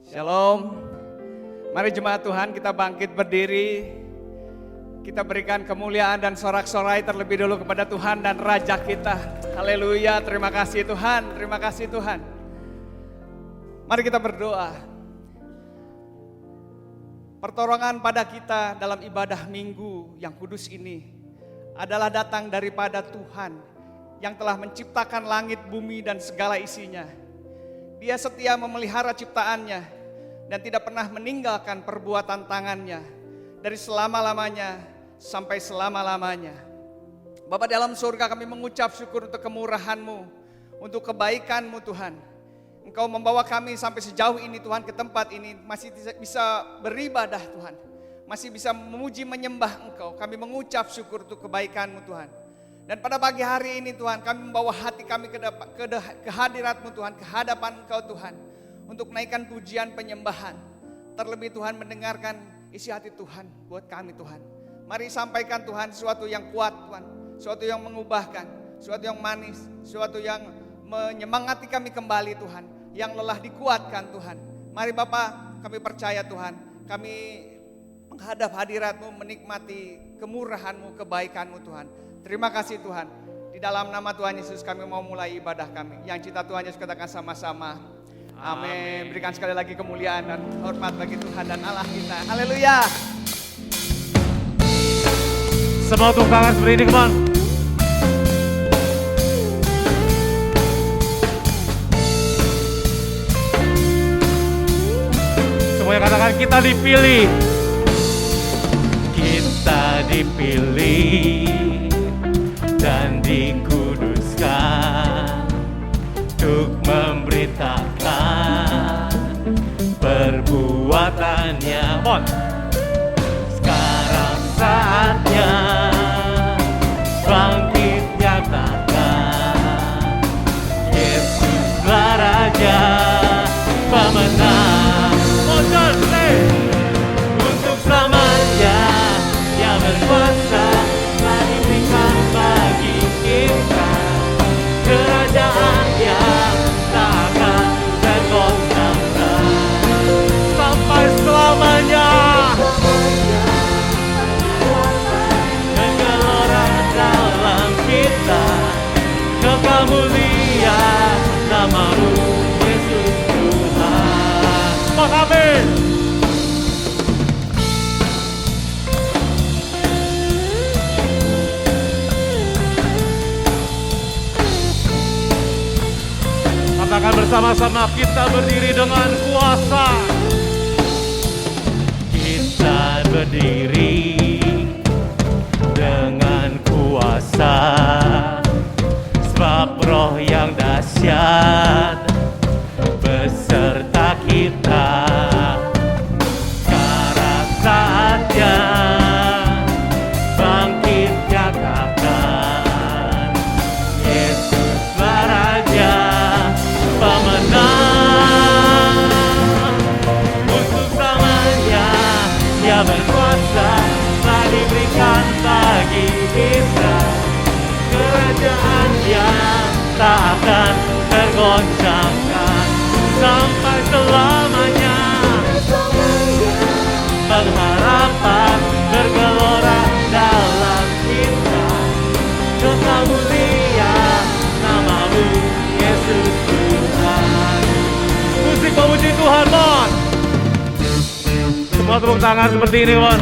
Shalom. Mari jemaat Tuhan kita bangkit berdiri. Kita berikan kemuliaan dan sorak-sorai terlebih dulu kepada Tuhan dan Raja kita. Haleluya, terima kasih Tuhan, terima kasih Tuhan. Mari kita berdoa. Pertolongan pada kita dalam ibadah minggu yang kudus ini adalah datang daripada Tuhan yang telah menciptakan langit, bumi dan segala isinya. Dia setia memelihara ciptaannya dan tidak pernah meninggalkan perbuatan tangannya dari selama-lamanya sampai selama-lamanya. Bapa dalam surga, kami mengucap syukur untuk kemurahan-Mu, untuk kebaikan-Mu Tuhan. Engkau membawa kami sampai sejauh ini Tuhan, ke tempat ini masih bisa beribadah Tuhan, masih bisa memuji menyembah Engkau. Kami mengucap syukur untuk kebaikan-Mu Tuhan. Dan pada pagi hari ini Tuhan, kami membawa hati kami ke hadirat-Mu Tuhan, ke hadapan Engkau Tuhan, untuk naikkan pujian penyembahan. Terlebih Tuhan mendengarkan isi hati Tuhan buat kami Tuhan. Mari sampaikan Tuhan sesuatu yang kuat Tuhan, sesuatu yang mengubahkan, sesuatu yang manis, sesuatu yang menyemangati kami kembali Tuhan, yang lelah dikuatkan Tuhan. Mari Bapa, kami percaya Tuhan, kami menghadap hadirat-Mu, menikmati kemurahan-Mu, kebaikan-Mu Tuhan. Terima kasih Tuhan. Di dalam nama Tuhan Yesus kami mau mulai ibadah kami. Yang cinta Tuhan Yesus katakan sama-sama. Amin. Berikan sekali lagi kemuliaan dan hormat bagi Tuhan dan Allah kita. Haleluya. Semua tepuk tangan seperti ini, come on. Semuanya katakan kita dipilih. Kita dipilih dan dikuduskan untuk memberitakan perbuatannya. Mon. Sekarang saatnya bangkit nyatakan Yesuslah Raja pemenang. Untuk selamanya yang berkuasa telah diberikan bagi kita kerajaan yang tak akan tergoncangkan sampai selamanya. Kegelora dalam kita, kekal mulia nama-Mu Yesus Tuhan. Amin. Katakan bersama-sama, kita berdiri dengan kuasa. Kita berdiri dengan kuasa, sebab Roh yang dahsyat beserta kita. Sekarang saatnya bangkit nyatakan Yesuslah Raja pemenang. Untuk selamanya Dia berkuasa, telah diberikan bagi kita kerajaan yang tak akan tergoncangkan sampai selamanya. Pengharapan bergelora dalam kita, kekal mulia nama-Mu Yesus Tuhan. Musik memuji Tuhan, Mon. Semua tepuk tangan seperti ini, Mon.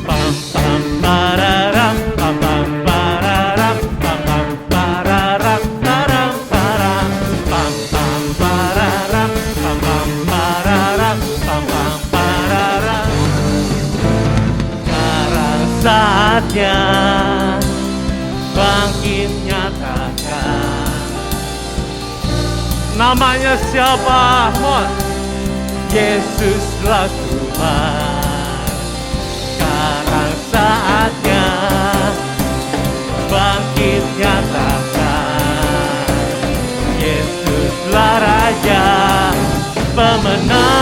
Pam pam pararam, pam pam pararam, pam pam pararam, param param, pam pam pararam, pam pam pararam, pam pam pararam. Sekarang saatnya bangkit nyatakan. Namanya siapa? Mon. Yesuslah Tuhan. Sekarang saatnya bangkit nyatakan Yesuslah Raja pemenang.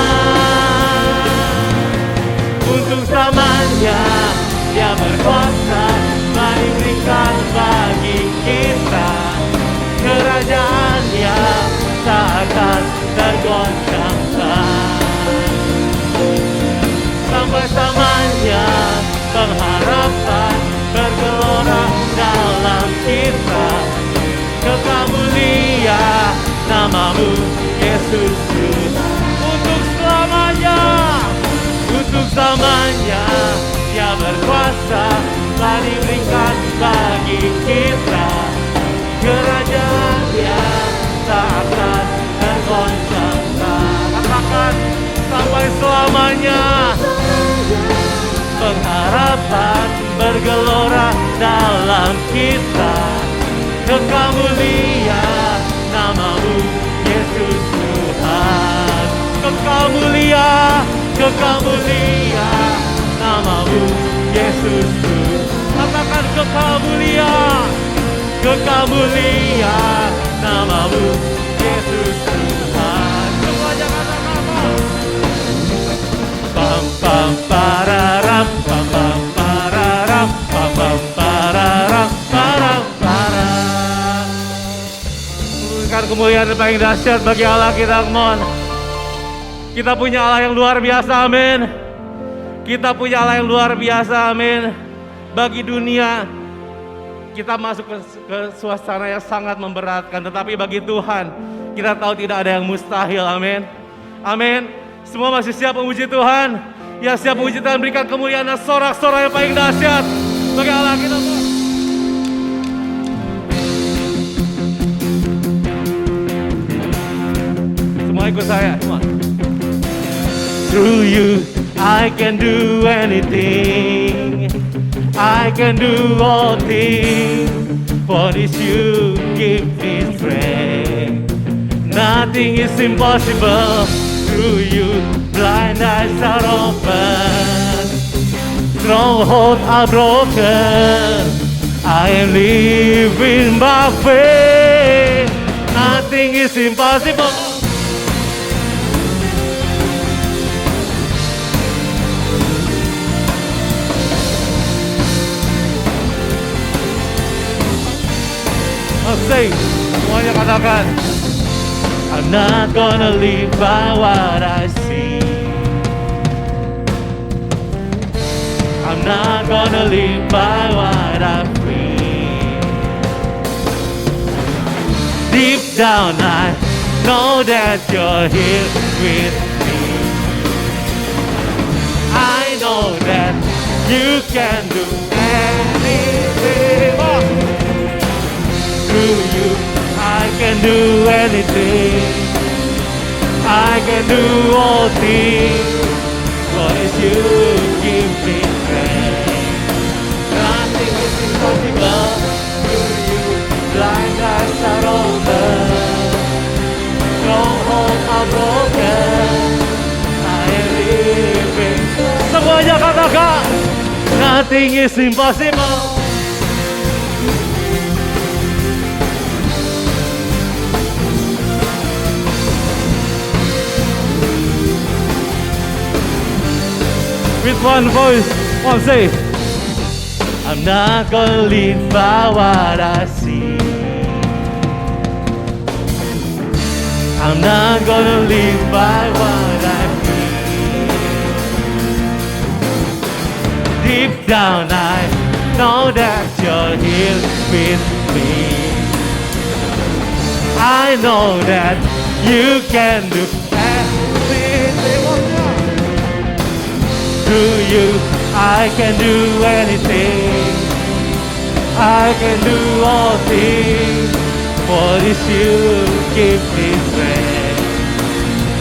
untuk selamanya. Dia berkuasa memberikan bagi kita kerajaan-Nya tak akan tergoncangkan. Sampai selamanya pengharapan bergelora dalam kita. Kekal mulia nama-Mu Yesus Tuhan. Untuk selamanya, untuk selamanya Dia berkuasa telah diberikan bagi kita kerajaan-Nya tak akan tergoncangkan. Katakan sampai selamanya pengharapan bergelora dalam kita. Kekal mulia nama-Mu Yesus Tuhan. Kekal mulia nama-Mu Yesus Tuhan. Katakan kekal mulia nama-Mu Yesus Tuhan. Semuanya katakan pam pam pararam pam pam pararam pam pam pararam param param. Berikan kemuliaan yang paling dahsyat bagi Allah kita, mohon. Kita punya Allah yang luar biasa, amin. Kita punya Allah yang luar biasa, amin. Bagi dunia kita masuk ke suasana yang sangat memberatkan, tetapi bagi Tuhan kita tahu tidak ada yang mustahil, amin. Amin. Semua masih siap memuji Tuhan? Ya, siap memuji Tuhan, berikan kemuliaan dan sorak-sorak yang paling dahsyat bagi Allah kita. Semua ikut saya, semua. Through you I can do anything, I can do all things, for this you give me strength. Nothing is impossible. Through you blind eyes are open, strongholds are broken. I am living by faith. Nothing is impossible. Sing, semuanya katakan. I'm not gonna live by what I see, I'm not gonna live by what I feel. Deep down I know that you're here with me. I know that you can do anything. Through you I can do anything, I can do all things, for it's you give me strength. Nothing is impossible. Through you blind eyes are open, strongholds are broken. I am living. Semuanya katakan, nothing is impossible. With one voice, one say, I'm not gonna live by what I see, I'm not gonna live by what I feel. Deep down I know that you're here with me. I know that you can do everything. Through you I can do anything, I can do all things, for this you give me strength.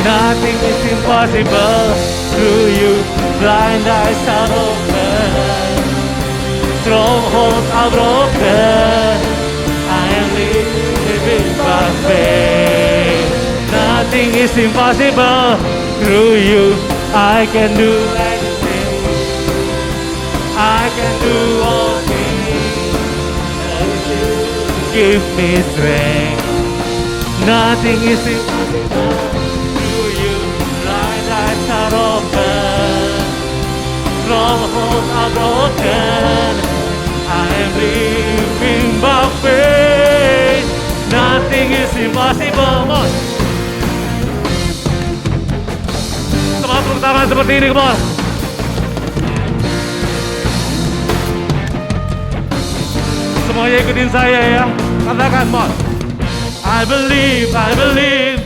Nothing is impossible. Through you blind eyes are open, strongholds are broken. I am living by faith. Nothing is impossible. Through you I can do anything, I can do all things. Give me strength. Nothing is impossible. Through you blind eyes are open, strongholds are broken. I am living by faith. Nothing is impossible. Mon. Semangat tepuk tangan seperti ini, come on. Semuanya ikutin saya ya. Katakan, mon. I believe, I believe.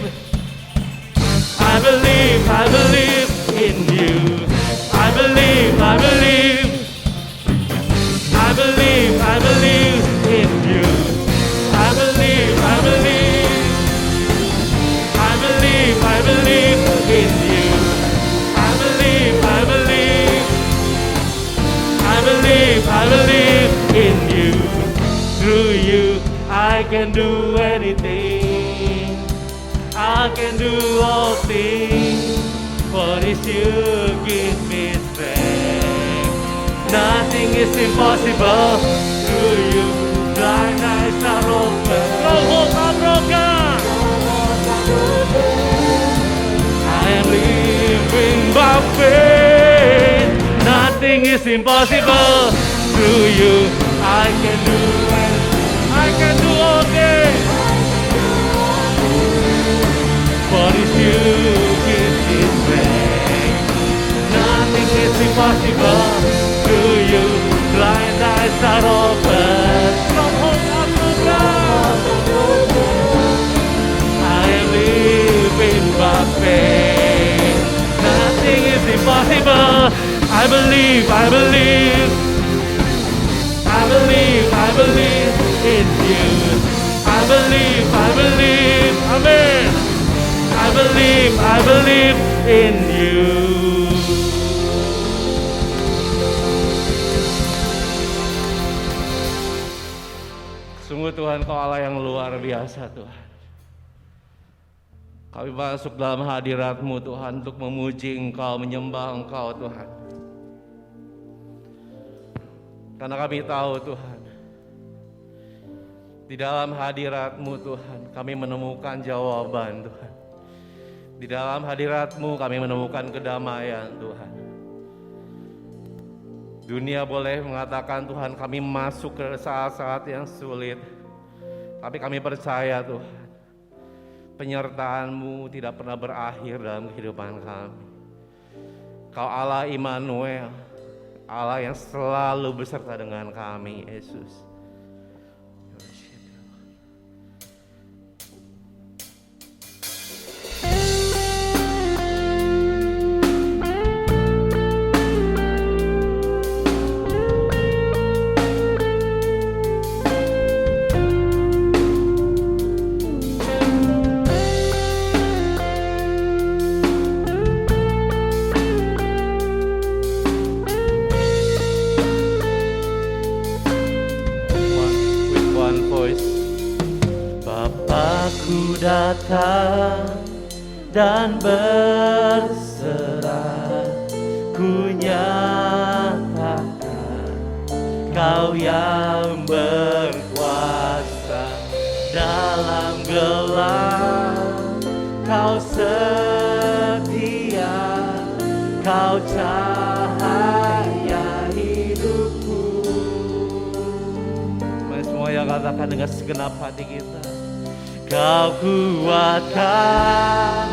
I believe, I believe in you. I believe, I believe. I believe, I believe in you. I believe, I believe. I believe, I believe in you. I believe, I believe. I believe, I believe in you. Through you, I can do anything. I can do all things. For this you give me strength. Nothing is impossible. Through you, blind eyes are open. Strongholds are broken. I am living by faith. Nothing is impossible. Through you, I can do it. I can do all things. For this you give me strength. Nothing is impossible. Through you, blind eyes are open. Strongholds are broken. I am living by faith. Nothing is impossible. I believe, I believe. I believe, I believe in you. I believe, I believe. Amen. I believe in you. Sungguh Tuhan, Kau Allah yang luar biasa Tuhan. Kami masuk dalam hadirat-Mu Tuhan untuk memuji Engkau, menyembah Engkau Tuhan. Karena kami tahu Tuhan, di dalam hadirat-Mu Tuhan, kami menemukan jawaban Tuhan. Di dalam hadirat-Mu kami menemukan kedamaian Tuhan. Dunia boleh mengatakan Tuhan kami masuk ke saat-saat yang sulit. Tapi kami percaya Tuhan, penyertaan-Mu tidak pernah berakhir dalam kehidupan kami. Kau Allah Immanuel, Allah yang selalu beserta dengan kami, Yesus. Bapakku datang dan berserah, ku nyatakan Kau yang berkuasa dalam gelap. Kau setia, Kau cahaya hidupku. Mari semua yang katakan dengan segenap hati kita. Kau kuatkan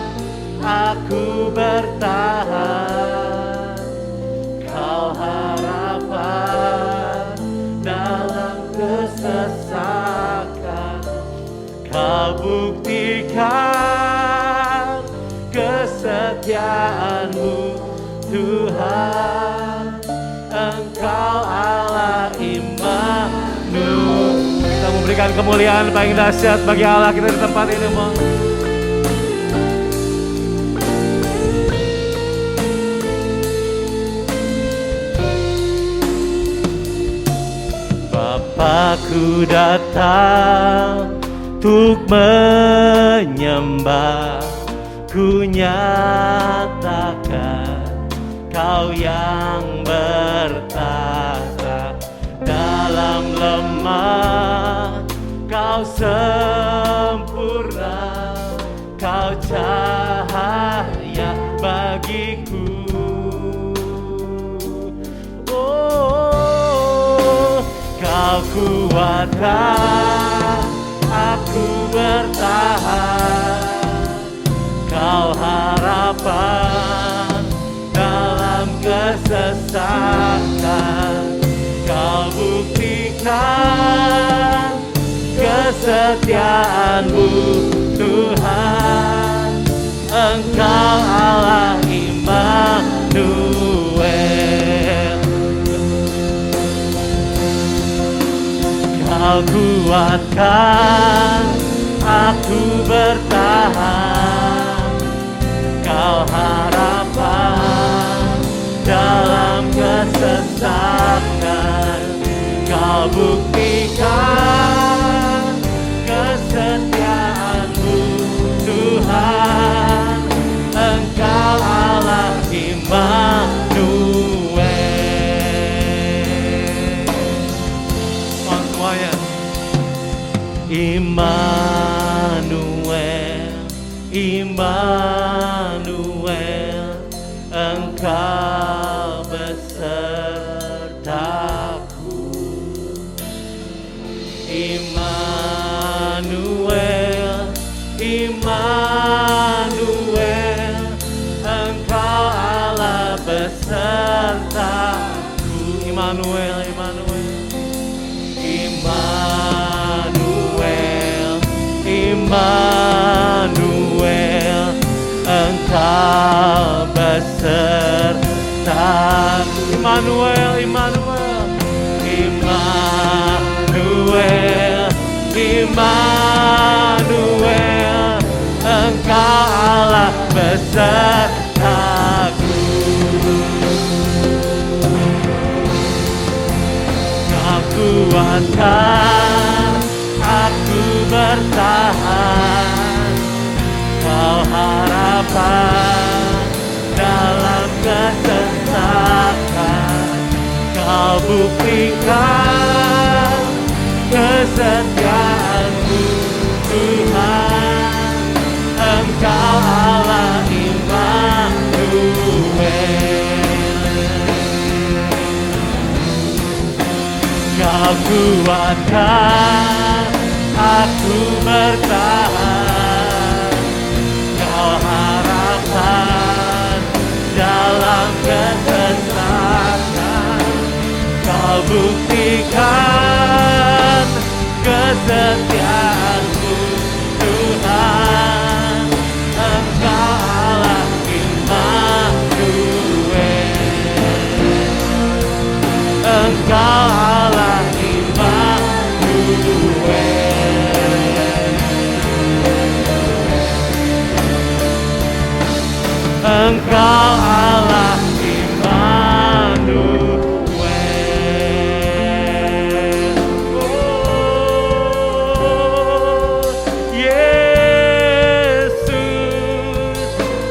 aku bertahan, Kau harapan dalam kesesakan. Kau buktikan kesetiaan-Mu Tuhan, Engkau Allah Immanuel. Kita memberikan kemuliaan paling dahsyat bagi Allah kita di tempat ini, Bang. Bapakku datang untuk menyembah, ku nyatakan Kau yang bertata dalam lemah. Kau sempurna, Kau cahaya bagiku. Kau kuatkan aku bertahan, Kau harapan dalam kesesakan. Kau buktikan kesetiaan-Mu Tuhan, Engkau Allah Immanuel. Kau kuatkan aku bertahan, Kau harapan dalam kesesakan. Kau buktikan kesetiaan-Mu Tuhan, Engkau Allah Immanuel. Semuanya. Immanuel, Immanuel, Engkau besertaku. Immanuel, Immanuel, Engkau Allah besertaku. Immanuel, Immanuel, Immanuel, Immanuel, Engkau besertaku. Immanuel, Immanuel, Immanuel, Immanuel, Engkau Allah besertaku. Kau kuatkan aku bertahan, Kau harapan dalam kesesakan. Kau buktikan kesetiaan-Mu Tuhan, Engkau Allah Immanuel. Kau kuatkan aku bertahan, Kau harapan dalam kesesakan. Kau buktikan kesetiaan-Mu Tuhan, Engkau Allah Immanuel. Engkau Allah Immanuel. Engkau Allah Immanuel. Oh, Yesus,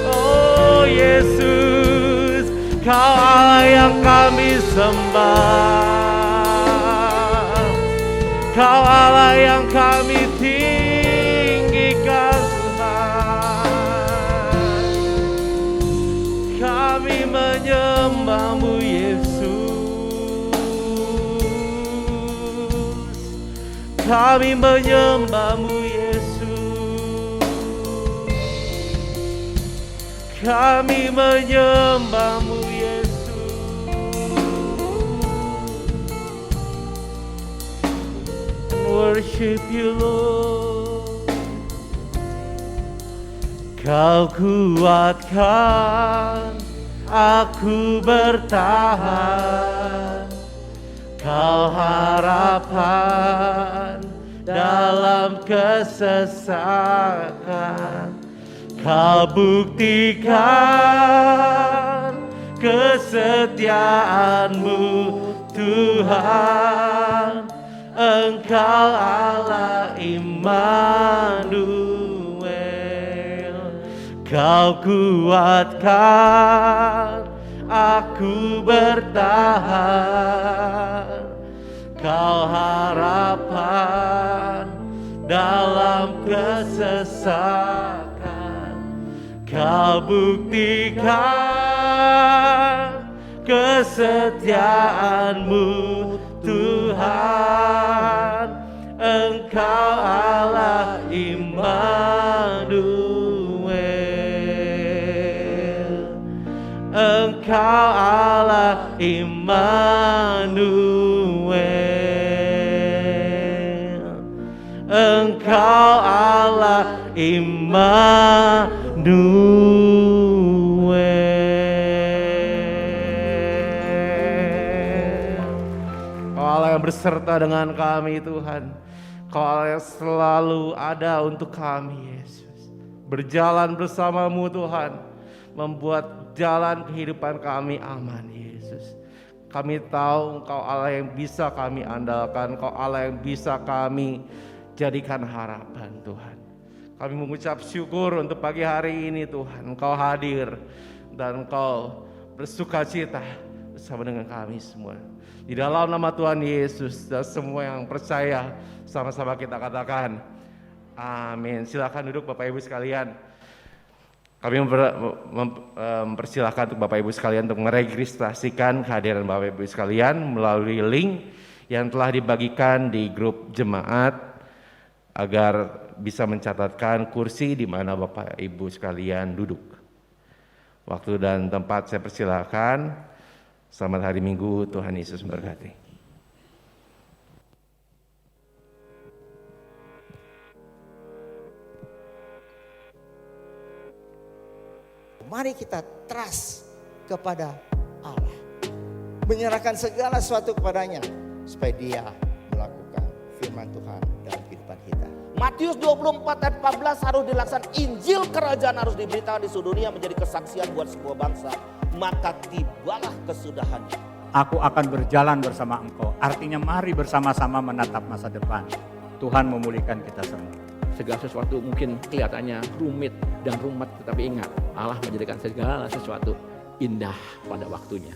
oh Yesus, Kau Allah yang kami sembah, Kau Allah yang kami tinggikan Tuhan. Kami menyembah-Mu Yesus, kami menyembah-Mu Yesus, kami menyembah-Mu Yesus. Worship You Lord. Kau kuatkan aku bertahan, Kau harapan dalam kesesakan. Kau buktikan kesetiaan-Mu Tuhan, Engkau Allah Immanuel. Kau kuatkan aku bertahan, Kau harapan dalam kesesakan. Kau buktikan kesetiaan-Mu Tuhan. Engkau Allah Immanuel. Engkau Allah Immanuel. Engkau Allah Immanuel. Kau Allah yang berserta dengan kami Tuhan. Kau Allah yang selalu ada untuk kami Yesus. Berjalan bersama-Mu Tuhan, membuat jalan kehidupan kami aman Yesus. Kami tahu Engkau Allah yang bisa kami andalkan, Engkau Allah yang bisa kami jadikan harapan Tuhan. Kami mengucap syukur untuk pagi hari ini Tuhan, Engkau hadir dan Engkau bersuka cita bersama dengan kami semua. Di dalam nama Tuhan Yesus dan semua yang percaya, sama-sama kita katakan amin. Silakan duduk Bapak Ibu sekalian. Kami mempersilahkan untuk Bapak Ibu sekalian untuk meregistrasikan kehadiran Bapak Ibu sekalian melalui link yang telah dibagikan di grup jemaat agar bisa mencatatkan kursi di mana Bapak Ibu sekalian duduk. Waktu dan tempat saya persilahkan. Selamat hari Minggu, Tuhan Yesus memberkati. Mari kita trust kepada Allah. Menyerahkan segala sesuatu kepadanya supaya dia melakukan firman Tuhan dalam kehidupan kita. Matius 24 ayat 14 harus dilaksanakan. Injil kerajaan harus diberitakan di seluruh dunia menjadi kesaksian buat sebuah bangsa. Maka tibalah kesudahannya. Aku akan berjalan bersama engkau. Artinya mari bersama-sama menatap masa depan. Tuhan memulihkan kita semua. Segala sesuatu mungkin kelihatannya rumit dan rumet, tetapi ingat, Allah menjadikan segala sesuatu indah pada waktunya.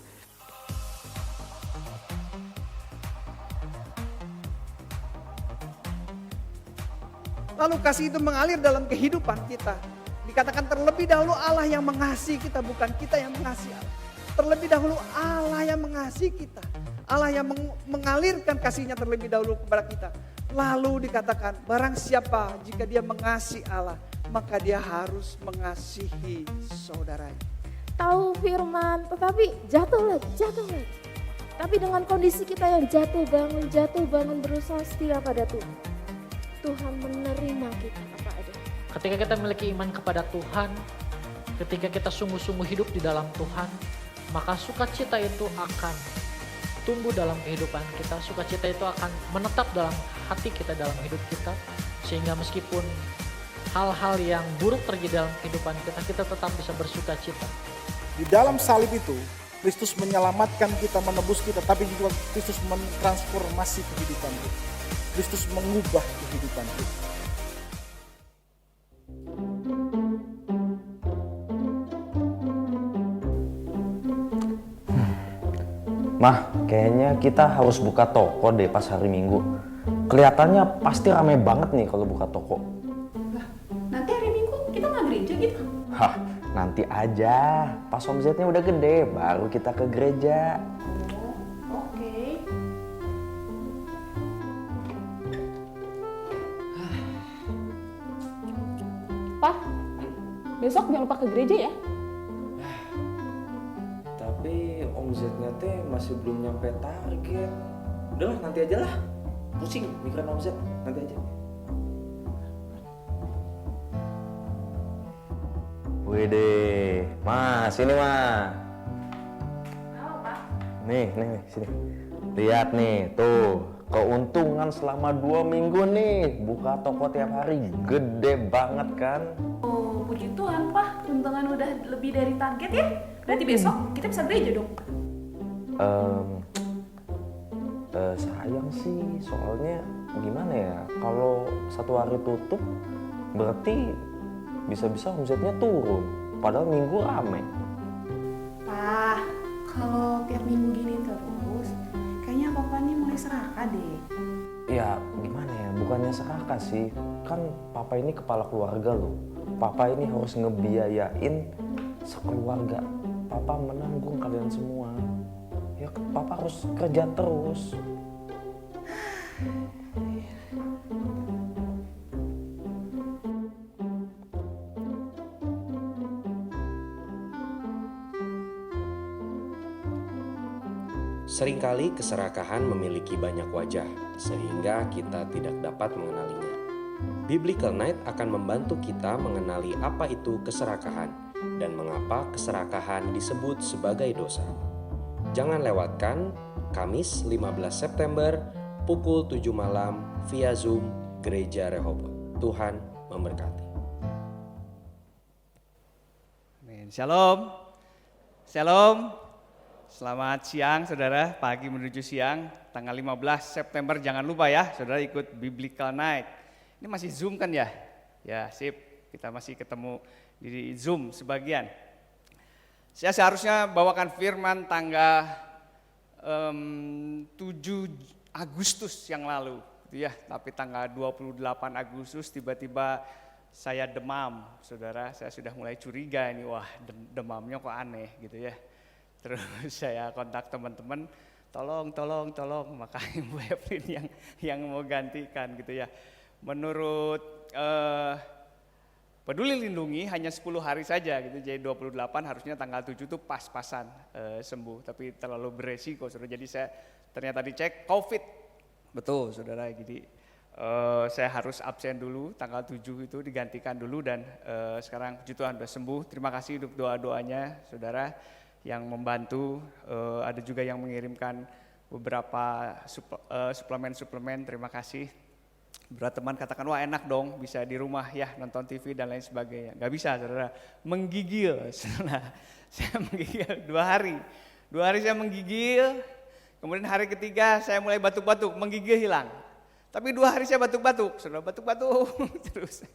Lalu kasih itu mengalir dalam kehidupan kita. Dikatakan terlebih dahulu Allah yang mengasihi kita, bukan kita yang mengasihi Allah. Terlebih dahulu Allah yang mengasihi kita. Allah yang mengalirkan kasihnya terlebih dahulu kepada kita. Lalu dikatakan barang siapa jika dia mengasihi Allah, maka dia harus mengasihi saudaranya. Tahu firman, tetapi jatuh lagi. Tapi dengan kondisi kita yang jatuh bangun berusaha setia pada Tuhan. Tuhan menerima kita apa adanya. Ketika kita memiliki iman kepada Tuhan, ketika kita sungguh-sungguh hidup di dalam Tuhan, maka sukacita itu akan tumbuh dalam kehidupan kita. Sukacita itu akan menetap dalam hati kita, dalam hidup kita. Sehingga meskipun hal-hal yang buruk terjadi dalam kehidupan kita, kita tetap bisa bersukacita. Di dalam salib itu, Kristus menyelamatkan kita, menebus kita, tapi juga Kristus mentransformasi kehidupan kita. Kristus mengubah kehidupan kita. Mah, kayaknya kita harus buka toko deh pas hari Minggu. Kelihatannya pasti ramai banget nih kalau buka toko. Lah, nanti hari Minggu kita nggak gereja gitu? Hah, nanti aja. Pas omsetnya udah gede, baru kita ke gereja. Oh, oke. Pak, besok jangan lupa ke gereja ya. Tapi omsetnya teh masih belum nyampe target. Udahlah, nanti aja lah. Pusing mikirin omset, nanti aja. Widih, Mas, ini Mas. Halo Pak. Nih, sini. Lihat nih, tuh. Keuntungan selama 2 minggu nih. Buka toko tiap hari, gede banget kan? Oh, puji Tuhan Pak, keuntungan udah lebih dari target ya. Berarti besok kita bisa gereja dong. Sayang sih, soalnya gimana ya, kalau 1 hari tutup berarti bisa-bisa omsetnya turun, padahal minggu rame. Pak, kalau tiap minggu gini terus, kayaknya papanya mulai serakah deh. Ya gimana ya, bukannya serakah sih, kan papa ini kepala keluarga loh. Papa ini harus ngebiayain sekeluarga. Papa menanggung kalian semua. Ya papa harus kerja terus. Seringkali keserakahan memiliki banyak wajah, sehingga kita tidak dapat mengenalinya. Biblical Night akan membantu kita mengenali apa itu keserakahan dan mengapa keserakahan disebut sebagai dosa. Jangan lewatkan Kamis 15 September pukul 7 malam via Zoom Gereja Rehoboth. Tuhan memberkati. Amin. Shalom. Shalom. Selamat siang saudara, pagi menuju siang, tanggal 15 September jangan lupa ya saudara ikut Biblical Night. Ini masih Zoom kan ya? Ya sip, kita masih ketemu di Zoom sebagian. Saya seharusnya bawakan firman tanggal 7 Agustus yang lalu gitu ya. Tapi tanggal 28 Agustus tiba-tiba saya demam saudara, saya sudah mulai curiga ini, wah demamnya kok aneh gitu ya. Terus saya kontak teman-teman, tolong, makanya Bu Evelyn yang mau gantikan gitu ya. Menurut Peduli Lindungi hanya 10 hari saja gitu, jadi 28 harusnya tanggal 7 itu pas-pasan sembuh, tapi terlalu beresiko saudara. Jadi saya ternyata dicek COVID, betul saudara. Jadi saya harus absen dulu, tanggal 7 itu digantikan dulu dan sekarang puji Tuhan sudah sembuh. Terima kasih untuk doa-doanya saudara yang membantu, ada juga yang mengirimkan beberapa suplemen, terima kasih. Beberapa teman katakan, wah enak dong bisa di rumah ya nonton TV dan lain sebagainya. Gak bisa saudara, menggigil, saudara. Saya menggigil 2 hari. 2 hari saya menggigil, kemudian hari ketiga saya mulai batuk-batuk, menggigil hilang. Tapi 2 hari saya batuk-batuk, saudara, batuk-batuk terus.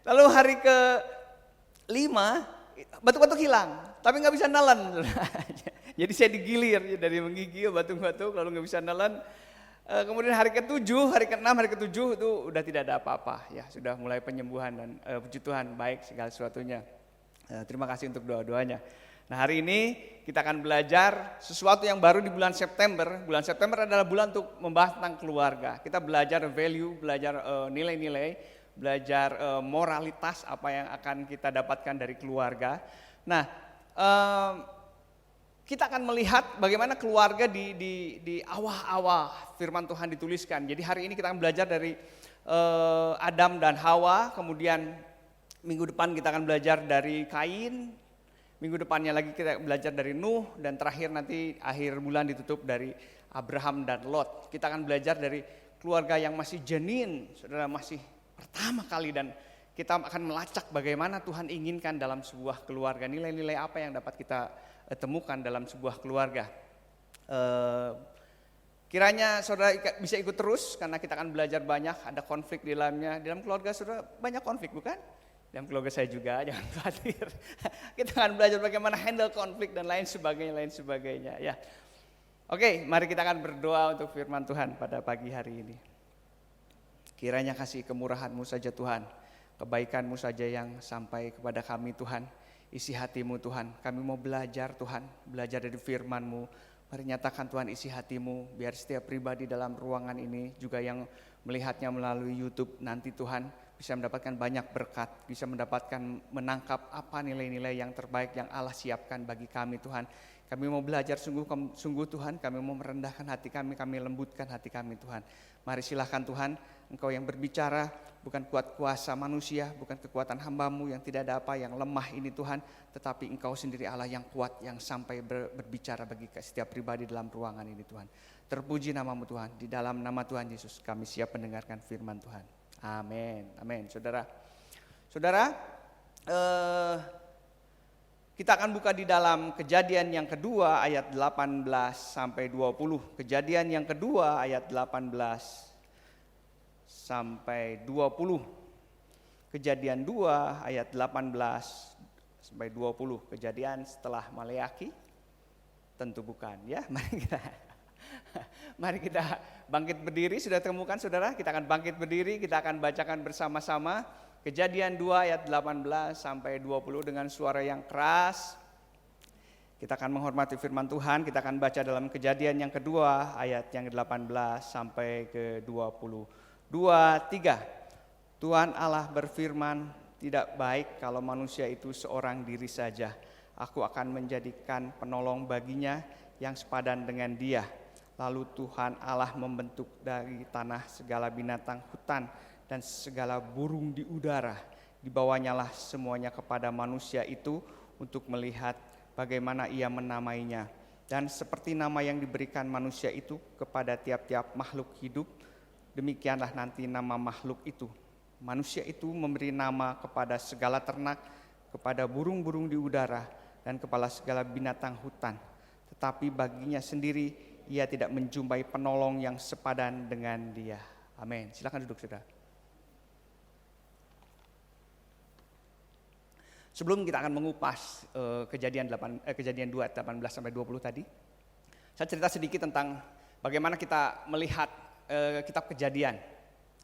Lalu hari ke-5, batuk-batuk hilang, tapi nggak bisa nelen. Jadi saya digilir dari menggigil, batuk-batuk, lalu nggak bisa nelen. Kemudian hari ke-7, hari ke-6, hari ke-7 itu udah tidak ada apa-apa. Ya sudah mulai penyembuhan dan puji Tuhan baik segala sesuatunya. Terima kasih untuk doa-doanya. Nah hari ini kita akan belajar sesuatu yang baru di bulan September. Bulan September adalah bulan untuk membahas tentang keluarga. Kita belajar value, belajar nilai-nilai, belajar moralitas apa yang akan kita dapatkan dari keluarga. Nah, kita akan melihat bagaimana keluarga di awal-awal firman Tuhan dituliskan. Jadi hari ini kita akan belajar dari Adam dan Hawa, kemudian minggu depan kita akan belajar dari Kain, minggu depannya lagi kita belajar dari Nuh, dan terakhir nanti akhir bulan ditutup dari Abraham dan Lot. Kita akan belajar dari keluarga yang masih janin, saudara, masih pertama kali, dan kita akan melacak bagaimana Tuhan inginkan dalam sebuah keluarga, nilai-nilai apa yang dapat kita temukan dalam sebuah keluarga. Kiranya saudara bisa ikut terus karena kita akan belajar banyak, ada konflik di dalamnya. Di dalam keluarga saudara banyak konflik bukan? Dalam keluarga saya juga, jangan khawatir. Kita akan belajar bagaimana handle konflik dan lain sebagainya ya. Oke, mari kita akan berdoa untuk firman Tuhan pada pagi hari ini. Kiranya kasih kemurahan-Mu saja Tuhan, kebaikan-Mu saja yang sampai kepada kami Tuhan, isi hati-Mu Tuhan. Kami mau belajar Tuhan, belajar dari firman-Mu. Mari nyatakan Tuhan isi hati-Mu, biar setiap pribadi dalam ruangan ini juga yang melihatnya melalui YouTube nanti Tuhan bisa mendapatkan banyak berkat, bisa mendapatkan menangkap apa nilai-nilai yang terbaik yang Allah siapkan bagi kami Tuhan. Kami mau belajar sungguh Tuhan, kami mau merendahkan hati kami lembutkan hati kami Tuhan. Mari silahkan Tuhan, Engkau yang berbicara, bukan kuat kuasa manusia, bukan kekuatan hamba-Mu yang tidak ada apa, yang lemah ini Tuhan, tetapi Engkau sendiri Allah yang kuat, yang sampai berbicara bagi setiap pribadi dalam ruangan ini Tuhan. Terpuji nama-Mu Tuhan, di dalam nama Tuhan Yesus kami siap mendengarkan firman Tuhan. Amin, amin. Saudara, kita akan buka di dalam Kejadian yang kedua ayat 18 sampai 20. Kejadian yang kedua ayat 18 sampai 20. Kejadian 2 ayat 18 sampai 20. Kejadian setelah Maleaki? Tentu bukan ya. Mari kita bangkit berdiri, sudah temukan saudara? Kita akan bangkit berdiri, kita akan bacakan bersama-sama Kejadian 2 ayat 18 sampai 20 dengan suara yang keras. Kita akan menghormati firman Tuhan, kita akan baca dalam Kejadian yang kedua ayat yang ke-18 sampai ke-22, 3. Tuhan Allah berfirman, tidak baik kalau manusia itu seorang diri saja. Aku akan menjadikan penolong baginya yang sepadan dengan dia. Lalu Tuhan Allah membentuk dari tanah segala binatang hutan dan segala burung di udara. Dibawanyalah semuanya kepada manusia itu untuk melihat bagaimana ia menamainya. Dan seperti nama yang diberikan manusia itu kepada tiap-tiap makhluk hidup, demikianlah nanti nama makhluk itu. Manusia itu memberi nama kepada segala ternak, kepada burung-burung di udara, dan kepada segala binatang hutan. Tetapi baginya sendiri ia tidak menjumpai penolong yang sepadan dengan dia. Amin. Silakan duduk, saudara. Sebelum kita akan mengupas kejadian 2 ayat 18 sampai 20 tadi, saya cerita sedikit tentang bagaimana kita melihat kitab Kejadian.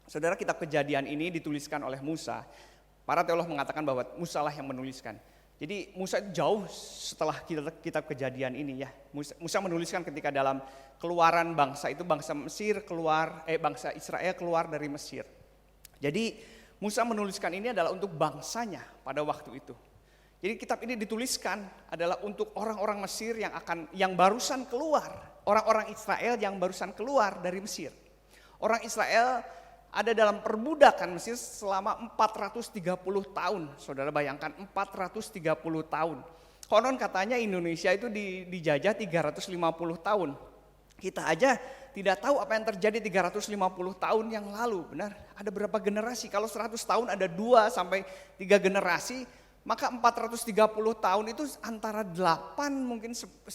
Saudara, kitab Kejadian ini dituliskan oleh Musa. Para teolog mengatakan bahwa Musa lah yang menuliskan. Jadi Musa itu jauh setelah kitab Kejadian ini ya. Musa menuliskan ketika dalam keluaran bangsa itu, bangsa Israel keluar dari Mesir. Jadi Musa menuliskan ini adalah untuk bangsanya pada waktu itu. Jadi kitab ini dituliskan adalah untuk orang-orang Mesir yang barusan keluar, orang-orang Israel yang barusan keluar dari Mesir. Orang Israel ada dalam perbudakan Mesir selama 430 tahun. Saudara bayangkan 430 tahun. Konon katanya Indonesia itu dijajah 350 tahun. Kita aja tidak tahu apa yang terjadi 350 tahun yang lalu. Benar, ada berapa generasi? Kalau 100 tahun ada 2 sampai 3 generasi, maka 430 tahun itu antara 8 mungkin 9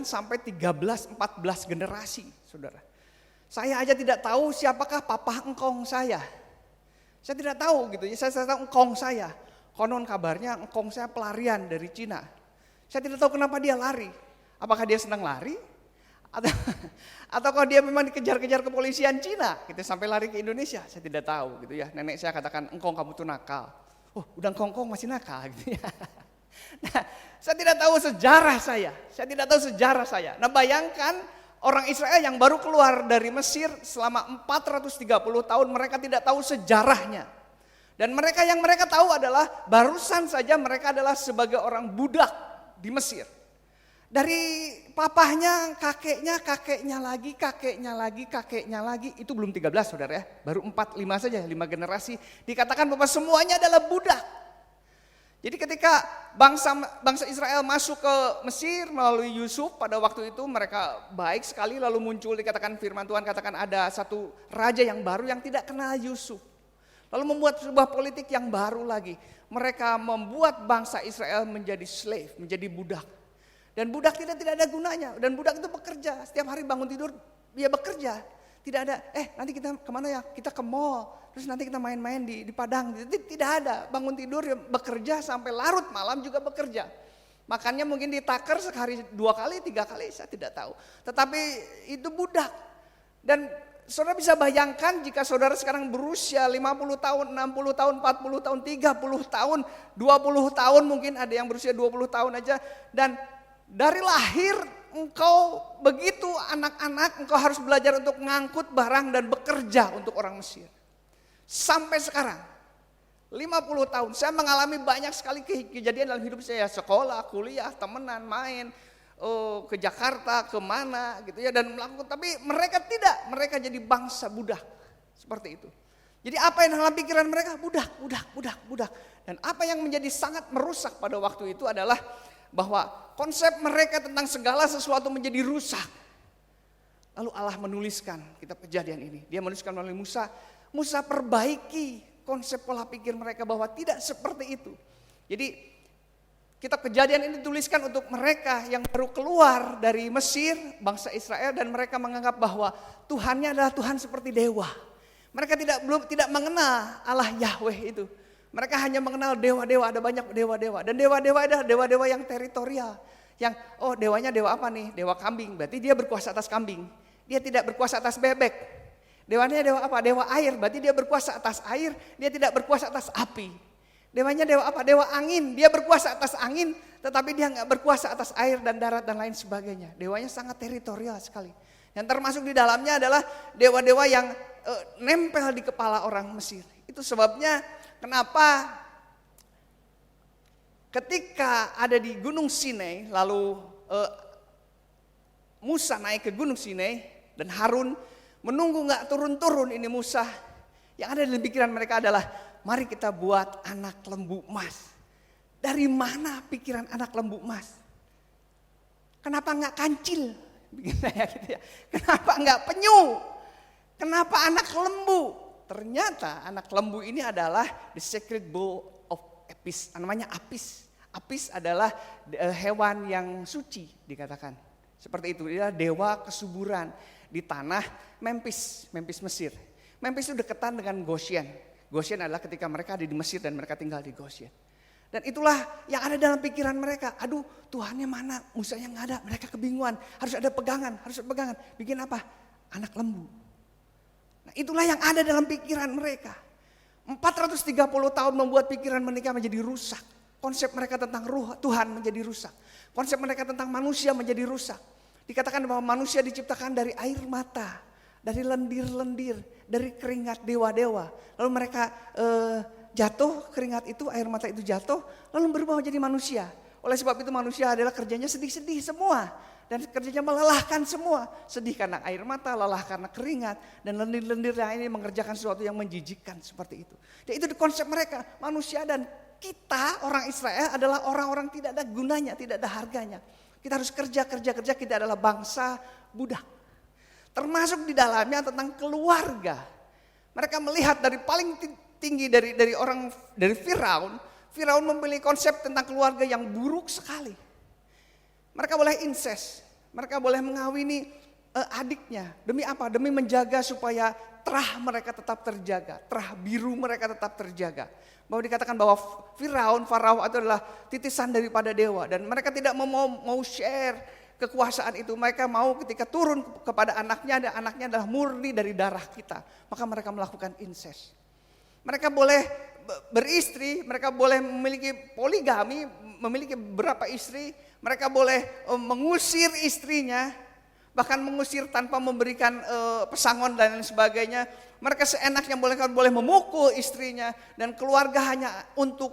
sampai 13, 14 generasi, saudara. Saya aja tidak tahu siapakah papa engkong saya. Saya tidak tahu gitu ya, saya tahu engkong saya. Konon kabarnya engkong saya pelarian dari Cina. Saya tidak tahu kenapa dia lari. Apakah dia senang lari? Atau kalau dia memang dikejar-kejar kepolisian Cina gitu sampai lari ke Indonesia? Saya tidak tahu gitu ya. Nenek saya katakan, engkong kamu tuh nakal. Oh, udah engkong masih nakal gitu ya. Nah, saya tidak tahu sejarah saya. Saya tidak tahu sejarah saya. Nah, bayangkan orang Israel yang baru keluar dari Mesir selama 430 tahun, mereka tidak tahu sejarahnya. Dan yang mereka tahu adalah barusan saja mereka adalah sebagai orang budak di Mesir. Dari papahnya, kakeknya lagi, itu belum 13 saudara ya, baru 4-5 saja, 5 generasi. Dikatakan bahwa semuanya adalah budak. Jadi ketika bangsa Israel masuk ke Mesir melalui Yusuf, pada waktu itu mereka baik sekali, lalu muncul dikatakan firman Tuhan, katakan ada satu raja yang baru yang tidak kenal Yusuf. Lalu membuat sebuah politik yang baru lagi. Mereka membuat bangsa Israel menjadi slave, menjadi budak. Dan budak tidak ada gunanya, dan budak itu bekerja, setiap hari bangun tidur dia bekerja. Tidak ada, nanti kita kemana ya, kita ke mall, terus nanti kita main-main di Padang. Tidak ada, bangun tidur ya bekerja sampai larut malam juga bekerja. Makannya mungkin ditaker sehari 2 kali, 3 kali, saya tidak tahu. Tetapi itu budak. Dan saudara bisa bayangkan jika saudara sekarang berusia 50 tahun, 60 tahun, 40 tahun, 30 tahun, 20 tahun mungkin ada yang berusia 20 tahun aja. Dan dari lahir engkau begitu anak-anak, engkau harus belajar untuk ngangkut barang dan bekerja untuk orang Mesir. Sampai sekarang, 50 tahun, saya mengalami banyak sekali kejadian dalam hidup saya. Sekolah, kuliah, temenan, main, ke Jakarta, kemana gitu ya. Dan melakukan, tapi mereka tidak, mereka jadi bangsa budak. Seperti itu. Jadi apa yang dalam pikiran mereka? Budak. Dan apa yang menjadi sangat merusak pada waktu itu adalah bahwa konsep mereka tentang segala sesuatu menjadi rusak. Lalu Allah menuliskan kitab Kejadian ini. Dia menuliskan melalui Musa. Musa perbaiki konsep pola pikir mereka bahwa tidak seperti itu. Jadi kitab Kejadian ini dituliskan untuk mereka yang baru keluar dari Mesir, bangsa Israel, dan mereka menganggap bahwa Tuhannya adalah Tuhan seperti dewa. Mereka tidak mengenal Allah Yahweh itu. Mereka hanya mengenal dewa-dewa, ada banyak dewa-dewa. Dan dewa-dewa adalah dewa-dewa yang teritorial. Yang, dewanya dewa apa nih? Dewa kambing, berarti dia berkuasa atas kambing. Dia tidak berkuasa atas bebek. Dewanya dewa apa? Dewa air, berarti dia berkuasa atas air, dia tidak berkuasa atas api. Dewanya dewa apa? Dewa angin. Dia berkuasa atas angin, tetapi dia nggak berkuasa atas air dan darat dan lain sebagainya. Dewanya sangat teritorial sekali. Yang termasuk di dalamnya adalah dewa-dewa yang nempel di kepala orang Mesir. Itu sebabnya kenapa ketika ada di Gunung Sinai, lalu Musa naik ke Gunung Sinai dan Harun menunggu nggak turun-turun ini Musa. Yang ada dalam pikiran mereka adalah, mari kita buat anak lembu emas. Dari mana pikiran anak lembu emas? Kenapa nggak kancil? Bikin saya gitu ya. Kenapa nggak penyu? Kenapa anak lembu? Ternyata anak lembu ini adalah the sacred bull of Apis. Namanya Apis. Apis adalah hewan yang suci dikatakan. Seperti itu, dia dewa kesuburan di tanah Memphis Mesir. Memphis itu deketan dengan Goshen. Goshen adalah ketika mereka ada di Mesir dan mereka tinggal di Goshen. Dan itulah yang ada dalam pikiran mereka. Aduh, Tuhannya mana? Musanya nggak ada. Mereka kebingungan. Harus ada pegangan. Bikin apa? Anak lembu. Nah, itulah yang ada dalam pikiran mereka. 430 tahun membuat pikiran mereka menjadi rusak. Konsep mereka tentang ruh Tuhan menjadi rusak. Konsep mereka tentang manusia menjadi rusak. Dikatakan bahwa manusia diciptakan dari air mata, dari lendir-lendir, dari keringat dewa-dewa. Lalu mereka jatuh, keringat itu, air mata itu jatuh, lalu berubah menjadi manusia. Oleh sebab itu manusia adalah kerjanya sedih-sedih semua. Dan kerjanya melelahkan semua. Sedih karena air mata, lelah karena keringat. Dan lendir-lendir yang ini mengerjakan sesuatu yang menjijikkan seperti itu. Dan itu konsep mereka, manusia dan kita orang Israel adalah orang-orang tidak ada gunanya, tidak ada harganya. Kita harus kerja, kita adalah bangsa budak. Termasuk di dalamnya tentang keluarga. Mereka melihat dari paling tinggi dari Firaun. Firaun memiliki konsep tentang keluarga yang buruk sekali. Mereka boleh incest, mereka boleh mengawini adiknya. Demi apa? Demi menjaga supaya terah mereka tetap terjaga, terah biru mereka tetap terjaga. Bahwa dikatakan bahwa Farao itu adalah titisan daripada dewa. Dan mereka tidak mau share kekuasaan itu. Mereka mau ketika turun kepada anaknya, dan anaknya adalah murni dari darah kita. Maka mereka melakukan incest. Mereka boleh beristri, mereka boleh memiliki poligami, memiliki beberapa istri. Mereka boleh mengusir istrinya, bahkan mengusir tanpa memberikan pesangon dan lain sebagainya. Mereka seenaknya boleh memukul istrinya dan keluarga hanya untuk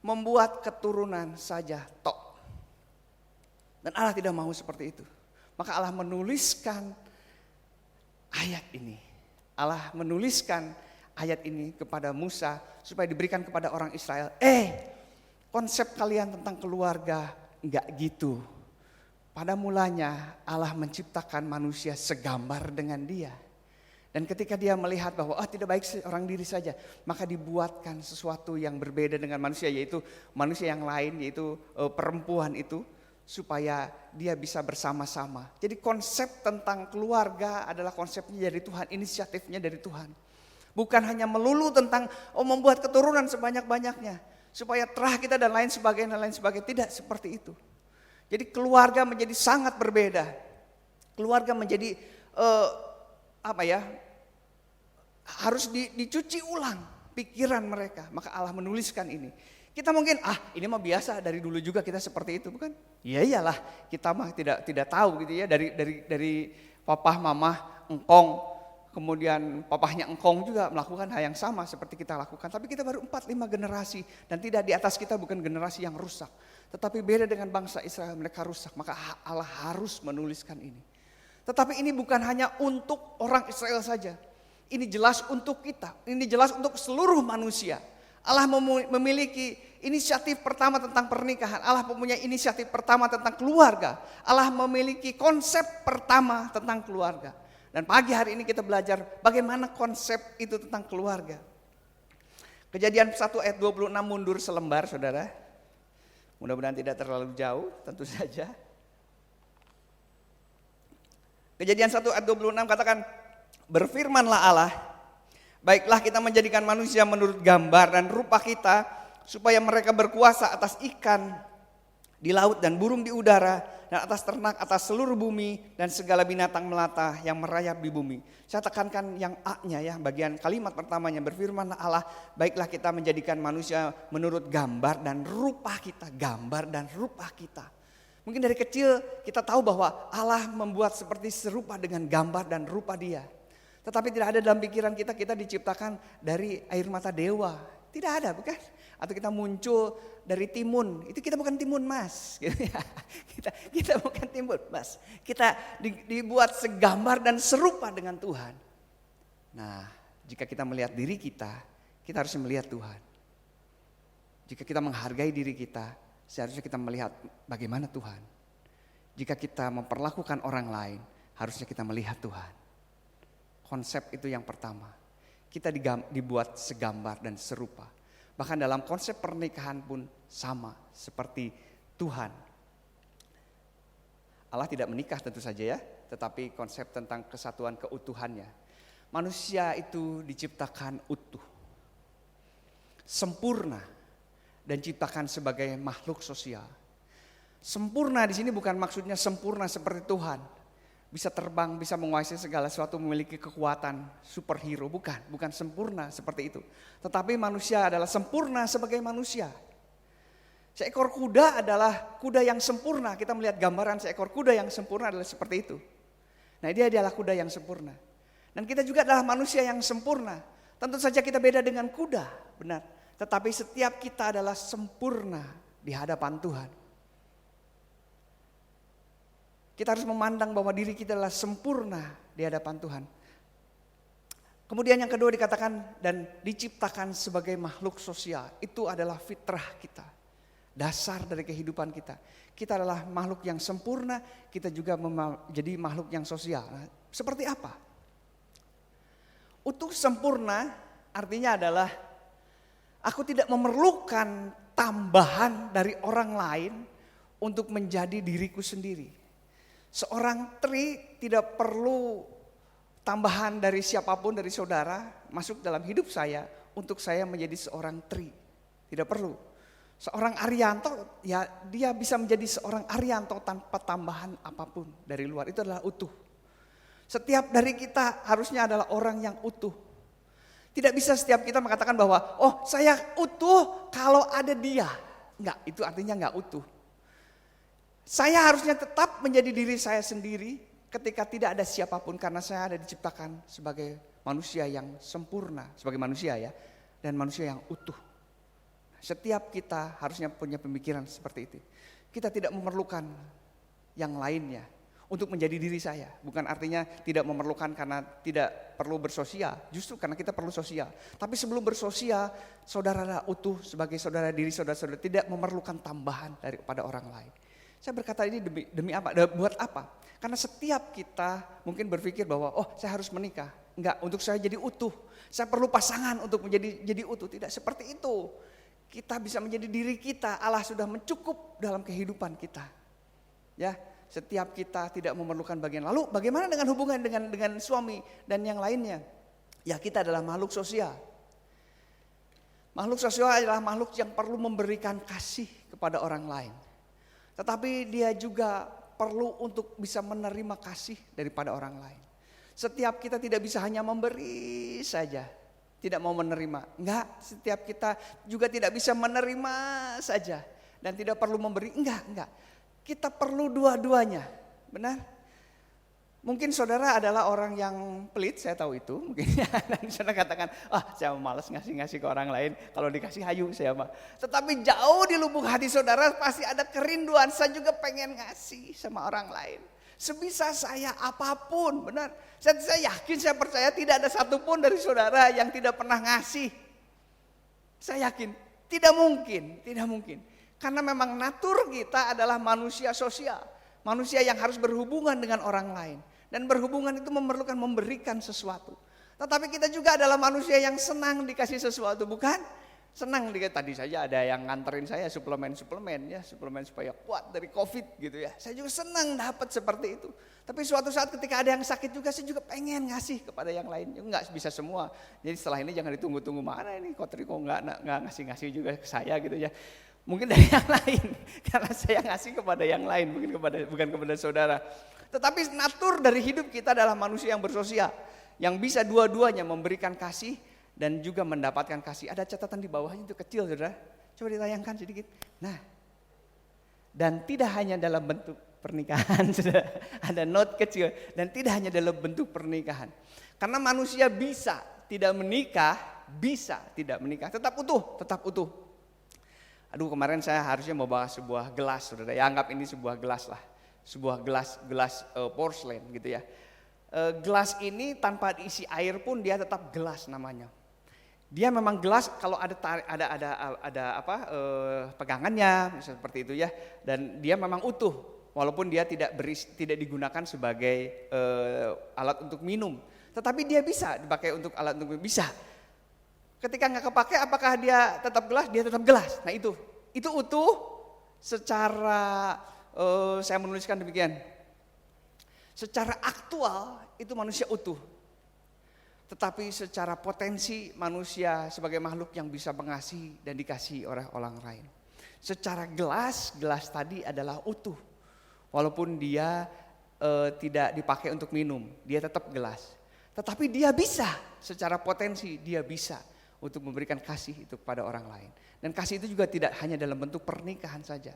membuat keturunan saja tok. Dan Allah tidak mau seperti itu. Maka Allah menuliskan ayat ini. Allah menuliskan ayat ini kepada Musa supaya diberikan kepada orang Israel. Konsep kalian tentang keluarga enggak gitu. Pada mulanya Allah menciptakan manusia segambar dengan dia. Dan ketika dia melihat bahwa tidak baik seorang diri saja, maka dibuatkan sesuatu yang berbeda dengan manusia, yaitu manusia yang lain, yaitu perempuan itu, supaya dia bisa bersama-sama. Jadi konsep tentang keluarga adalah konsepnya dari Tuhan, inisiatifnya dari Tuhan. Bukan hanya melulu tentang membuat keturunan sebanyak-banyaknya, supaya terah kita dan lain sebagainya, tidak seperti itu. Jadi keluarga menjadi sangat berbeda. Keluarga menjadi harus dicuci ulang pikiran mereka. Maka Allah menuliskan ini. Kita mungkin ini mah biasa, dari dulu juga kita seperti itu, bukan? Ya iyalah, kita mah tidak tahu gitu ya, dari papah mamah engkong, kemudian papahnya engkong juga melakukan hal yang sama seperti kita lakukan. Tapi kita baru 4-5 generasi dan tidak di atas kita bukan generasi yang rusak. Tetapi beda dengan bangsa Israel, mereka rusak. Maka Allah harus menuliskan ini. Tetapi ini bukan hanya untuk orang Israel saja. Ini jelas untuk kita. Ini jelas untuk seluruh manusia. Allah memiliki inisiatif pertama tentang pernikahan. Allah mempunyai inisiatif pertama tentang keluarga. Allah memiliki konsep pertama tentang keluarga. Dan pagi hari ini kita belajar bagaimana konsep itu tentang keluarga. Kejadian 1 ayat 26 mundur selembar, saudara. Mudah-mudahan tidak terlalu jauh, tentu saja. Kejadian 1 ayat 26 katakan, berfirmanlah Allah, baiklah kita menjadikan manusia menurut gambar dan rupa kita, supaya mereka berkuasa atas ikan di laut dan burung di udara, dan atas ternak, atas seluruh bumi, dan segala binatang melata yang merayap di bumi. Saya tekankan yang A-nya ya, bagian kalimat pertamanya, berfirman Allah, baiklah kita menjadikan manusia menurut gambar dan rupa kita. Gambar dan rupa kita. Mungkin dari kecil kita tahu bahwa Allah membuat seperti serupa dengan gambar dan rupa Dia. Tetapi tidak ada dalam pikiran kita, kita diciptakan dari air mata dewa. Tidak ada, bukan? Atau kita muncul dari timun, itu kita bukan timun mas. Kita bukan timun mas. Kita dibuat segambar dan serupa dengan Tuhan. Nah, jika kita melihat diri kita harus melihat Tuhan. Jika kita menghargai diri kita, seharusnya kita melihat bagaimana Tuhan. Jika kita memperlakukan orang lain, harusnya kita melihat Tuhan. Konsep itu yang pertama. Kita dibuat segambar dan serupa. Bahkan dalam konsep pernikahan pun sama seperti Tuhan. Allah tidak menikah tentu saja ya, tetapi konsep tentang kesatuan keutuhannya. Manusia itu diciptakan utuh, sempurna, dan diciptakan sebagai makhluk sosial. Sempurna di sini bukan maksudnya sempurna seperti Tuhan. Bisa terbang, bisa menguasai segala sesuatu, memiliki kekuatan superhero. Bukan sempurna seperti itu. Tetapi manusia adalah sempurna sebagai manusia. Seekor kuda adalah kuda yang sempurna. Kita melihat gambaran seekor kuda yang sempurna adalah seperti itu. Nah, dia adalah kuda yang sempurna. Dan kita juga adalah manusia yang sempurna. Tentu saja kita beda dengan kuda, benar. Tetapi setiap kita adalah sempurna di hadapan Tuhan. Kita harus memandang bahwa diri kita adalah sempurna di hadapan Tuhan. Kemudian yang kedua dikatakan dan diciptakan sebagai makhluk sosial. Itu adalah fitrah kita. Dasar dari kehidupan kita. Kita adalah makhluk yang sempurna, kita juga menjadi makhluk yang sosial. Nah, seperti apa? Utuh sempurna artinya adalah aku tidak memerlukan tambahan dari orang lain untuk menjadi diriku sendiri. Seorang tri tidak perlu tambahan dari siapapun, dari saudara masuk dalam hidup saya untuk saya menjadi seorang tri. Tidak perlu. Seorang Arianto ya dia bisa menjadi seorang Arianto tanpa tambahan apapun dari luar. Itu adalah utuh. Setiap dari kita harusnya adalah orang yang utuh. Tidak bisa setiap kita mengatakan bahwa oh saya utuh kalau ada dia. Enggak, itu artinya enggak utuh. Saya harusnya tetap menjadi diri saya sendiri ketika tidak ada siapapun karena saya ada diciptakan sebagai manusia yang sempurna, sebagai manusia ya, dan manusia yang utuh. Setiap kita harusnya punya pemikiran seperti itu. Kita tidak memerlukan yang lainnya untuk menjadi diri saya. Bukan artinya tidak memerlukan karena tidak perlu bersosial, justru karena kita perlu sosial. Tapi sebelum bersosial, saudara adalah utuh sebagai saudara diri saudara-saudara, tidak memerlukan tambahan daripada orang lain. Saya berkata ini demi apa? Buat apa? Karena setiap kita mungkin berpikir bahwa oh saya harus menikah. Enggak, untuk saya jadi utuh. Saya perlu pasangan untuk menjadi utuh. Tidak seperti itu. Kita bisa menjadi diri kita. Allah sudah mencukup dalam kehidupan kita. Ya, setiap kita tidak memerlukan bagian. Lalu bagaimana dengan hubungan dengan suami dan yang lainnya? Ya kita adalah makhluk sosial. Makhluk sosial adalah makhluk yang perlu memberikan kasih kepada orang lain. Tetapi dia juga perlu untuk bisa menerima kasih daripada orang lain. Setiap kita tidak bisa hanya memberi saja, tidak mau menerima. Enggak, setiap kita juga tidak bisa menerima saja dan tidak perlu memberi. Enggak. Kita perlu dua-duanya, benar? Mungkin saudara adalah orang yang pelit, saya tahu itu. Mungkin dan saudara katakan, saya malas ngasih ke orang lain. Kalau dikasih hayu saya mah. Tetapi jauh di lubuk hati saudara pasti ada kerinduan. Saya juga pengen ngasih sama orang lain. Sebisa saya apapun, benar. Saya yakin, saya percaya tidak ada satupun dari saudara yang tidak pernah ngasih. Saya yakin, tidak mungkin. Karena memang natur kita adalah manusia sosial. Manusia yang harus berhubungan dengan orang lain. Dan berhubungan itu memerlukan memberikan sesuatu. Tetapi kita juga adalah manusia yang senang dikasih sesuatu, bukan? Senang tadi saja ada yang nganterin saya suplemen supaya kuat dari COVID gitu ya. Saya juga senang dapat seperti itu. Tapi suatu saat ketika ada yang sakit juga saya juga pengen ngasih kepada yang lain. Enggak bisa semua. Jadi setelah ini jangan ditunggu-tunggu mana ini Kotriko enggak ngasih juga ke saya gitu ya. Mungkin dari yang lain, karena saya ngasih kepada yang lain, bukan kepada saudara. Tetapi natur dari hidup kita adalah manusia yang bersosial, yang bisa dua-duanya memberikan kasih dan juga mendapatkan kasih. Ada catatan di bawahnya itu kecil, saudara. Coba ditayangkan sedikit. Nah, dan tidak hanya dalam bentuk pernikahan, saudara. Ada note kecil, dan tidak hanya dalam bentuk pernikahan. Karena manusia bisa tidak menikah, tetap utuh. Aduh, kemarin saya harusnya mau bawa sebuah gelas, saudara. Ya, anggap ini sebuah gelas lah. Sebuah gelas porcelain gitu ya. Gelas ini tanpa diisi air pun dia tetap gelas namanya. Dia memang gelas kalau ada pegangannya seperti itu ya, dan dia memang utuh walaupun dia tidak digunakan sebagai alat untuk minum, tetapi dia bisa dipakai untuk alat untuk minum, bisa. Ketika nggak kepake, apakah dia tetap gelas? Dia tetap gelas. Nah itu utuh secara saya menuliskan demikian. Secara aktual itu manusia utuh. Tetapi secara potensi manusia sebagai makhluk yang bisa mengasihi dan dikasihi oleh orang lain. Secara gelas tadi adalah utuh. Walaupun dia tidak dipakai untuk minum, dia tetap gelas. Tetapi dia bisa, secara potensi dia bisa untuk memberikan kasih itu kepada orang lain. Dan kasih itu juga tidak hanya dalam bentuk pernikahan saja.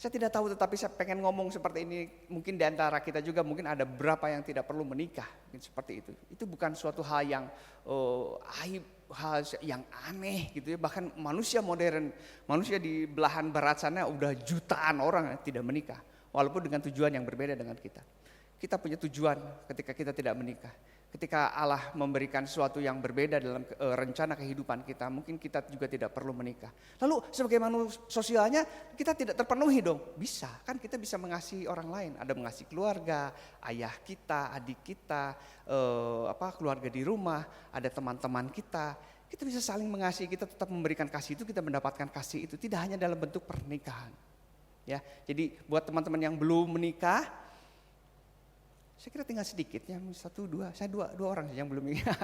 Saya tidak tahu, tetapi saya pengen ngomong seperti ini. Mungkin di antara kita juga mungkin ada beberapa yang tidak perlu menikah, seperti itu. Itu bukan suatu hal yang aib, hal yang aneh gitu ya. Bahkan manusia modern, manusia di belahan barat sana udah jutaan orang yang tidak menikah. Walaupun dengan tujuan yang berbeda dengan kita. Kita punya tujuan ketika kita tidak menikah. Ketika Allah memberikan sesuatu yang berbeda dalam rencana kehidupan kita, mungkin kita juga tidak perlu menikah. Lalu sebagai manusia sosialnya kita tidak terpenuhi dong. Bisa, kan kita bisa mengasihi orang lain. Ada mengasihi keluarga, ayah kita, adik kita, keluarga di rumah, ada teman-teman kita. Kita bisa saling mengasihi, kita tetap memberikan kasih itu, kita mendapatkan kasih itu. Tidak hanya dalam bentuk pernikahan. Ya, jadi buat teman-teman yang belum menikah, saya kira tinggal sedikit ya, dua orang yang belum menikah.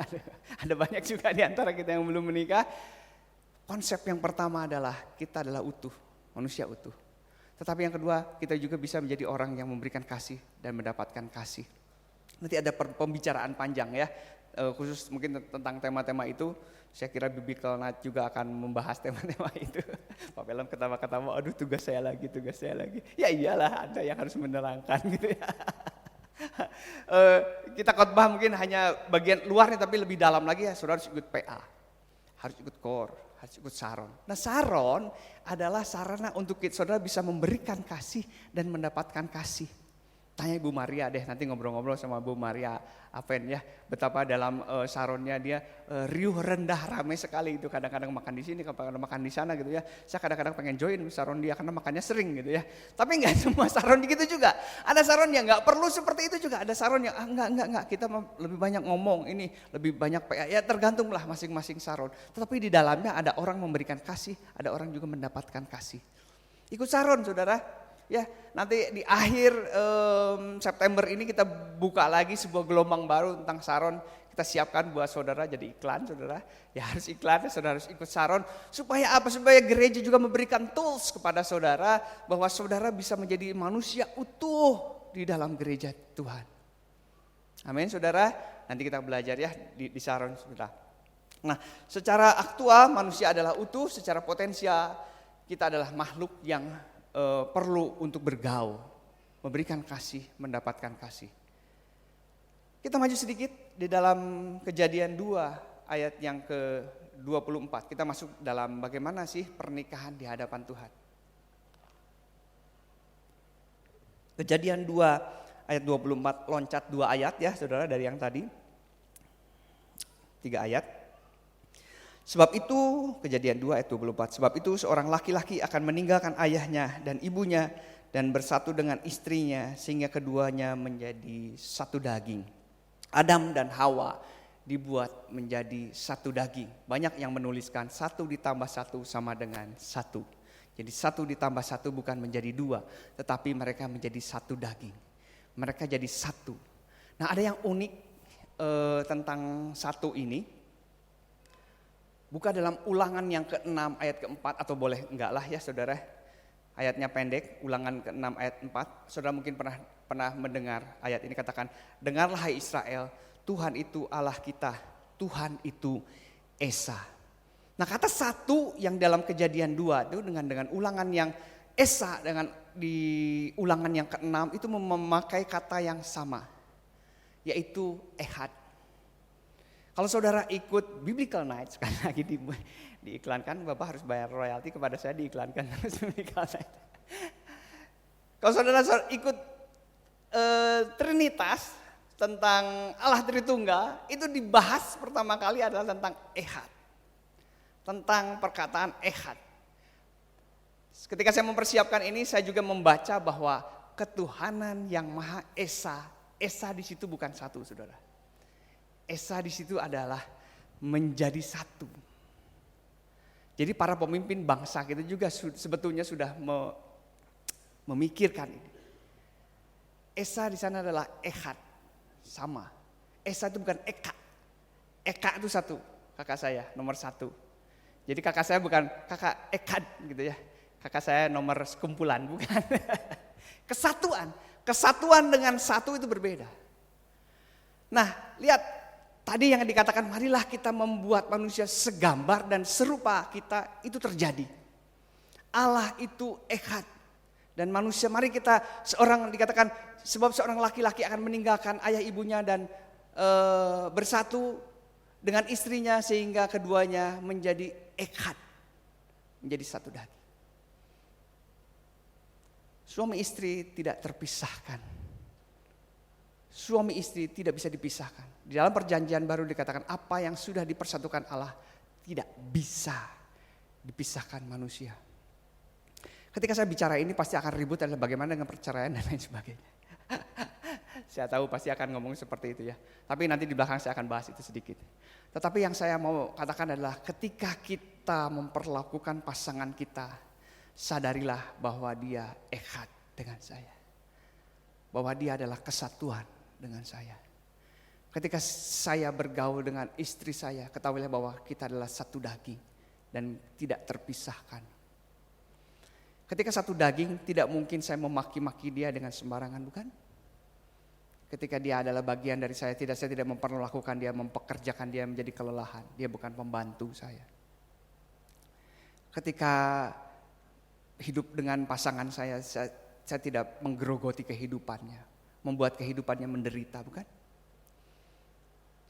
Ada banyak juga di antara kita yang belum menikah. Konsep yang pertama adalah kita adalah utuh, manusia utuh. Tetapi yang kedua, kita juga bisa menjadi orang yang memberikan kasih dan mendapatkan kasih. Nanti ada pembicaraan panjang ya, khusus mungkin tentang tema-tema itu. Saya kira Biblical Night juga akan membahas tema-tema itu. Pak Pelem ketawa-ketawa, aduh tugas saya lagi. Ya iyalah, ada yang harus menerangkan gitu ya. Kita khotbah mungkin hanya bagian luarnya, tapi lebih dalam lagi ya, saudara harus ikut PA, harus ikut core, harus ikut saron. Nah saron adalah sarana untuk saudara bisa memberikan kasih dan mendapatkan kasih. Tanya Ibu Maria deh, nanti ngobrol-ngobrol sama Bu Maria Aven ya, betapa dalam saronnya dia riuh rendah ramai sekali itu, kadang-kadang makan di sini, kadang-kadang makan di sana gitu ya. Saya kadang-kadang pengen join saron dia karena makannya sering gitu ya. Tapi enggak semua saron gitu juga. Ada saron yang enggak perlu seperti itu juga, ada saron yang enggak, kita lebih banyak ngomong, ini lebih banyak PA, ya tergantunglah masing-masing saron. Tetapi di dalamnya ada orang memberikan kasih, ada orang juga mendapatkan kasih. Ikut saron saudara. Ya, nanti di akhir September ini kita buka lagi sebuah gelombang baru tentang saron. Kita siapkan buat saudara jadi iklan, saudara. Ya harus iklan, saudara harus ikut saron. Supaya apa? Supaya gereja juga memberikan tools kepada saudara bahwa saudara bisa menjadi manusia utuh di dalam gereja Tuhan. Amin, saudara. Nanti kita belajar ya di saron, saudara. Nah, secara aktual manusia adalah utuh, secara potensial kita adalah makhluk yang perlu untuk bergaul, memberikan kasih, mendapatkan kasih. Kita maju sedikit di dalam Kejadian 2 ayat yang ke-24. Kita masuk dalam bagaimana sih pernikahan di hadapan Tuhan. Kejadian 2 ayat 24, loncat 2 ayat ya saudara dari yang tadi. 3 ayat. Sebab itu, Kejadian 2 ayat 24, sebab itu seorang laki-laki akan meninggalkan ayahnya dan ibunya dan bersatu dengan istrinya sehingga keduanya menjadi satu daging. Adam dan Hawa dibuat menjadi satu daging. Banyak yang menuliskan 1 ditambah 1 sama dengan 1. Jadi 1 ditambah 1 bukan menjadi 2, tetapi mereka menjadi satu daging. Mereka jadi satu. Nah ada yang unik tentang satu ini. Buka dalam Ulangan yang ke-6 ayat ke-4, atau boleh enggak lah ya saudara. Ayatnya pendek, Ulangan ke-6 ayat 4. Saudara mungkin pernah mendengar ayat ini, katakan, dengarlah hai Israel, Tuhan itu Allah kita, Tuhan itu Esa. Nah kata satu yang dalam Kejadian 2 itu dengan Ulangan yang Esa, dengan di Ulangan yang ke-6 itu memakai kata yang sama, yaitu Ehad. Kalau saudara ikut Biblical Night, sekali lagi diiklankan, Bapak harus bayar royalti kepada saya, diiklankan terus Biblical Night. Kalau saudara ikut Trinitas, tentang Allah Tritunggal, itu dibahas pertama kali adalah tentang Ehad. Tentang perkataan Ehad. Ketika saya mempersiapkan ini, saya juga membaca bahwa ketuhanan yang Maha Esa, Esa di situ bukan satu, saudara. Esa di situ adalah menjadi satu. Jadi para pemimpin bangsa kita juga sebetulnya sudah memikirkan ini. Esa di sana adalah Ehad, sama. Esa itu bukan Eka. Eka itu satu, kakak saya nomor 1. Jadi kakak saya bukan kakak Ekad gitu ya. Kakak saya nomor sekumpulan, bukan. Kesatuan dengan satu itu berbeda. Nah, lihat. Tadi yang dikatakan, marilah kita membuat manusia segambar dan serupa kita, itu terjadi. Allah itu Ehad. Dan manusia, mari kita, seorang dikatakan, sebab seorang laki-laki akan meninggalkan ayah ibunya dan bersatu dengan istrinya sehingga keduanya menjadi Ehad. Menjadi satu daging. Suami istri tidak terpisahkan. Suami istri tidak bisa dipisahkan. Di dalam perjanjian baru dikatakan apa yang sudah dipersatukan Allah tidak bisa dipisahkan manusia. Ketika saya bicara ini pasti akan ribut adalah bagaimana dengan perceraian dan lain sebagainya. Saya tahu pasti akan ngomong seperti itu ya. Tapi nanti di belakang saya akan bahas itu sedikit. Tetapi yang saya mau katakan adalah ketika kita memperlakukan pasangan kita, sadarilah bahwa dia Ehad dengan saya. Bahwa dia adalah kesatuan dengan saya. Ketika saya bergaul dengan istri saya, ketahuilah bahwa kita adalah satu daging dan tidak terpisahkan. Ketika satu daging, tidak mungkin saya memaki-maki dia dengan sembarangan, bukan? Ketika dia adalah bagian dari saya tidak memperlakukan dia, mempekerjakan dia menjadi kelelahan. Dia bukan pembantu saya. Ketika hidup dengan pasangan saya tidak menggerogoti kehidupannya, membuat kehidupannya menderita, bukan?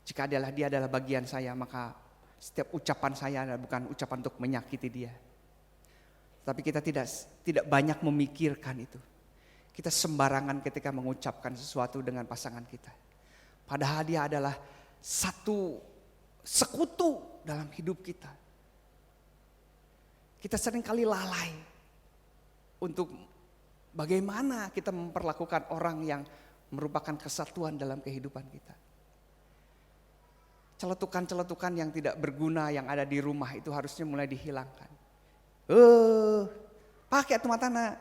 Jika dia adalah bagian saya, maka setiap ucapan saya bukan ucapan untuk menyakiti dia. Tapi kita tidak banyak memikirkan itu. Kita sembarangan ketika mengucapkan sesuatu dengan pasangan kita. Padahal dia adalah satu sekutu dalam hidup kita. Kita seringkali lalai untuk bagaimana kita memperlakukan orang yang merupakan kesatuan dalam kehidupan kita. Celetukan-celetukan yang tidak berguna yang ada di rumah itu harusnya mulai dihilangkan. Pakai atu matana.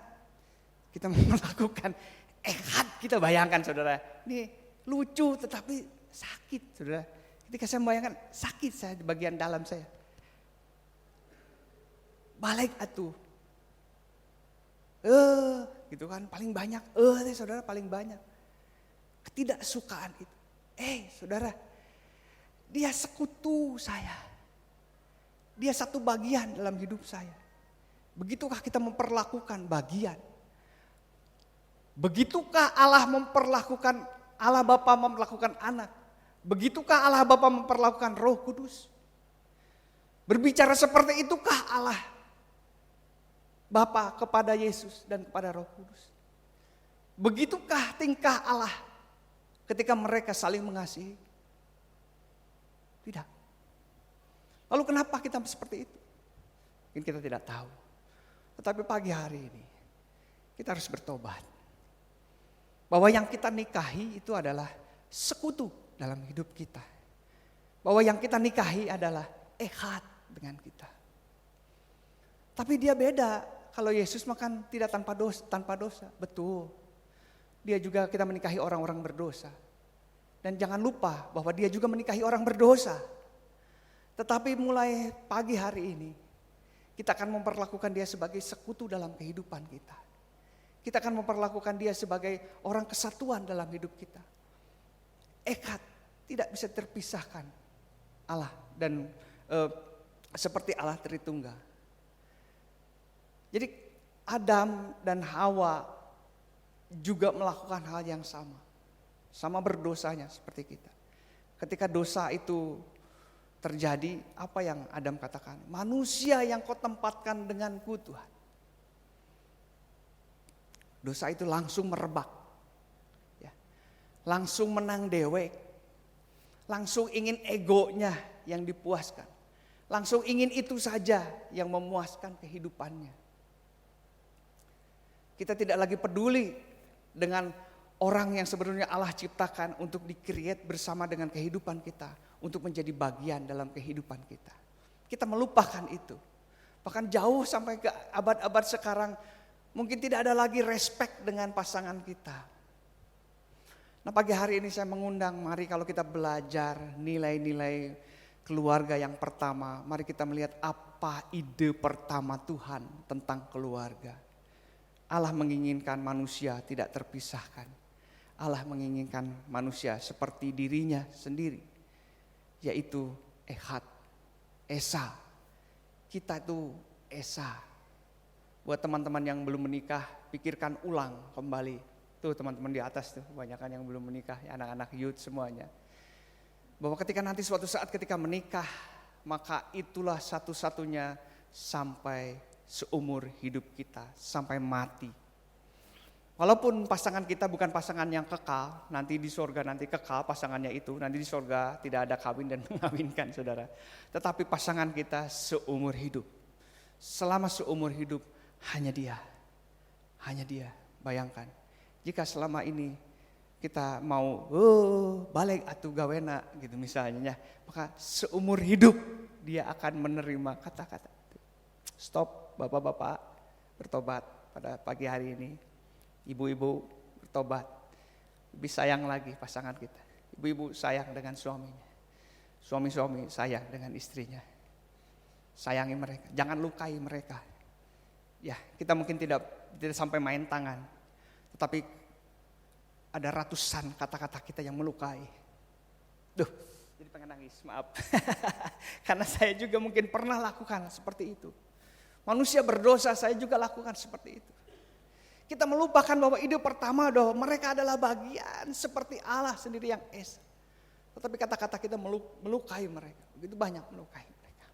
Kita melakukan Ehad, kita bayangkan saudara. Ini lucu tetapi sakit saudara. Ketika saya membayangkan sakit saya di bagian dalam saya. Balik atuh. Gitu kan paling banyak. Saudara paling banyak. Ketidaksukaan itu. Saudara. Dia sekutu saya. Dia satu bagian dalam hidup saya. Begitukah kita memperlakukan bagian? Begitukah Allah Bapa memperlakukan anak? Begitukah Allah Bapa memperlakukan Roh Kudus? Berbicara seperti itukah Allah Bapa kepada Yesus dan kepada Roh Kudus? Begitukah tingkah Allah ketika mereka saling mengasihi? Tidak. Lalu kenapa kita seperti itu? Mungkin kita tidak tahu. Tetapi pagi hari ini kita harus bertobat. Bahwa yang kita nikahi itu adalah sekutu dalam hidup kita. Bahwa yang kita nikahi adalah Ehad dengan kita. Tapi dia beda. Kalau Yesus makan tidak tanpa dosa. Betul. Dia juga kita menikahi orang-orang berdosa. Dan jangan lupa bahwa dia juga menikahi orang berdosa. Tetapi mulai pagi hari ini, kita akan memperlakukan dia sebagai sekutu dalam kehidupan kita. Kita akan memperlakukan dia sebagai orang kesatuan dalam hidup kita. Echad tidak bisa terpisahkan Allah dan seperti Allah Tritunggal. Jadi Adam dan Hawa juga melakukan hal yang sama. Sama berdosanya seperti kita. Ketika dosa itu terjadi, apa yang Adam katakan? Manusia yang kau tempatkan denganku Tuhan. Dosa itu langsung merebak. Ya. Langsung menang dewek. Langsung ingin egonya yang dipuaskan. Langsung ingin itu saja yang memuaskan kehidupannya. Kita tidak lagi peduli dengan orang yang sebenarnya Allah ciptakan untuk di-create bersama dengan kehidupan kita. Untuk menjadi bagian dalam kehidupan kita. Kita melupakan itu. Bahkan jauh sampai ke abad-abad sekarang mungkin tidak ada lagi respect dengan pasangan kita. Nah pagi hari ini saya mengundang, mari kalau kita belajar nilai-nilai keluarga yang pertama. Mari kita melihat apa ide pertama Tuhan tentang keluarga. Allah menginginkan manusia tidak terpisahkan. Allah menginginkan manusia seperti dirinya sendiri. Yaitu Echad, Esa. Kita itu Esa. Buat teman-teman yang belum menikah, pikirkan ulang kembali. Tuh teman-teman di atas tuh, kebanyakan yang belum menikah, ya, anak-anak youth semuanya. Bahwa ketika nanti suatu saat ketika menikah, maka itulah satu-satunya sampai seumur hidup kita, sampai mati. Walaupun pasangan kita bukan pasangan yang kekal, nanti di sorga nanti kekal pasangannya itu, nanti di sorga tidak ada kawin dan mengawinkan saudara. Tetapi pasangan kita seumur hidup, selama seumur hidup hanya dia. Bayangkan, jika selama ini kita mau balik atuh gawena gitu misalnya, maka seumur hidup dia akan menerima kata-kata. Stop bapak-bapak bertobat pada pagi hari ini. Ibu-ibu bertobat, lebih sayang lagi pasangan kita. Ibu-ibu sayang dengan suaminya, suami-suami sayang dengan istrinya. Sayangi mereka, jangan lukai mereka. Ya, kita mungkin tidak sampai main tangan, tetapi ada ratusan kata-kata kita yang melukai. Duh, jadi pengen nangis, maaf. Karena saya juga mungkin pernah lakukan seperti itu. Manusia berdosa, saya juga lakukan seperti itu. Kita melupakan bahwa ide pertama bahwa mereka adalah bagian seperti Allah sendiri yang esa. Tetapi kata-kata kita melukai mereka. Begitu banyak melukai mereka.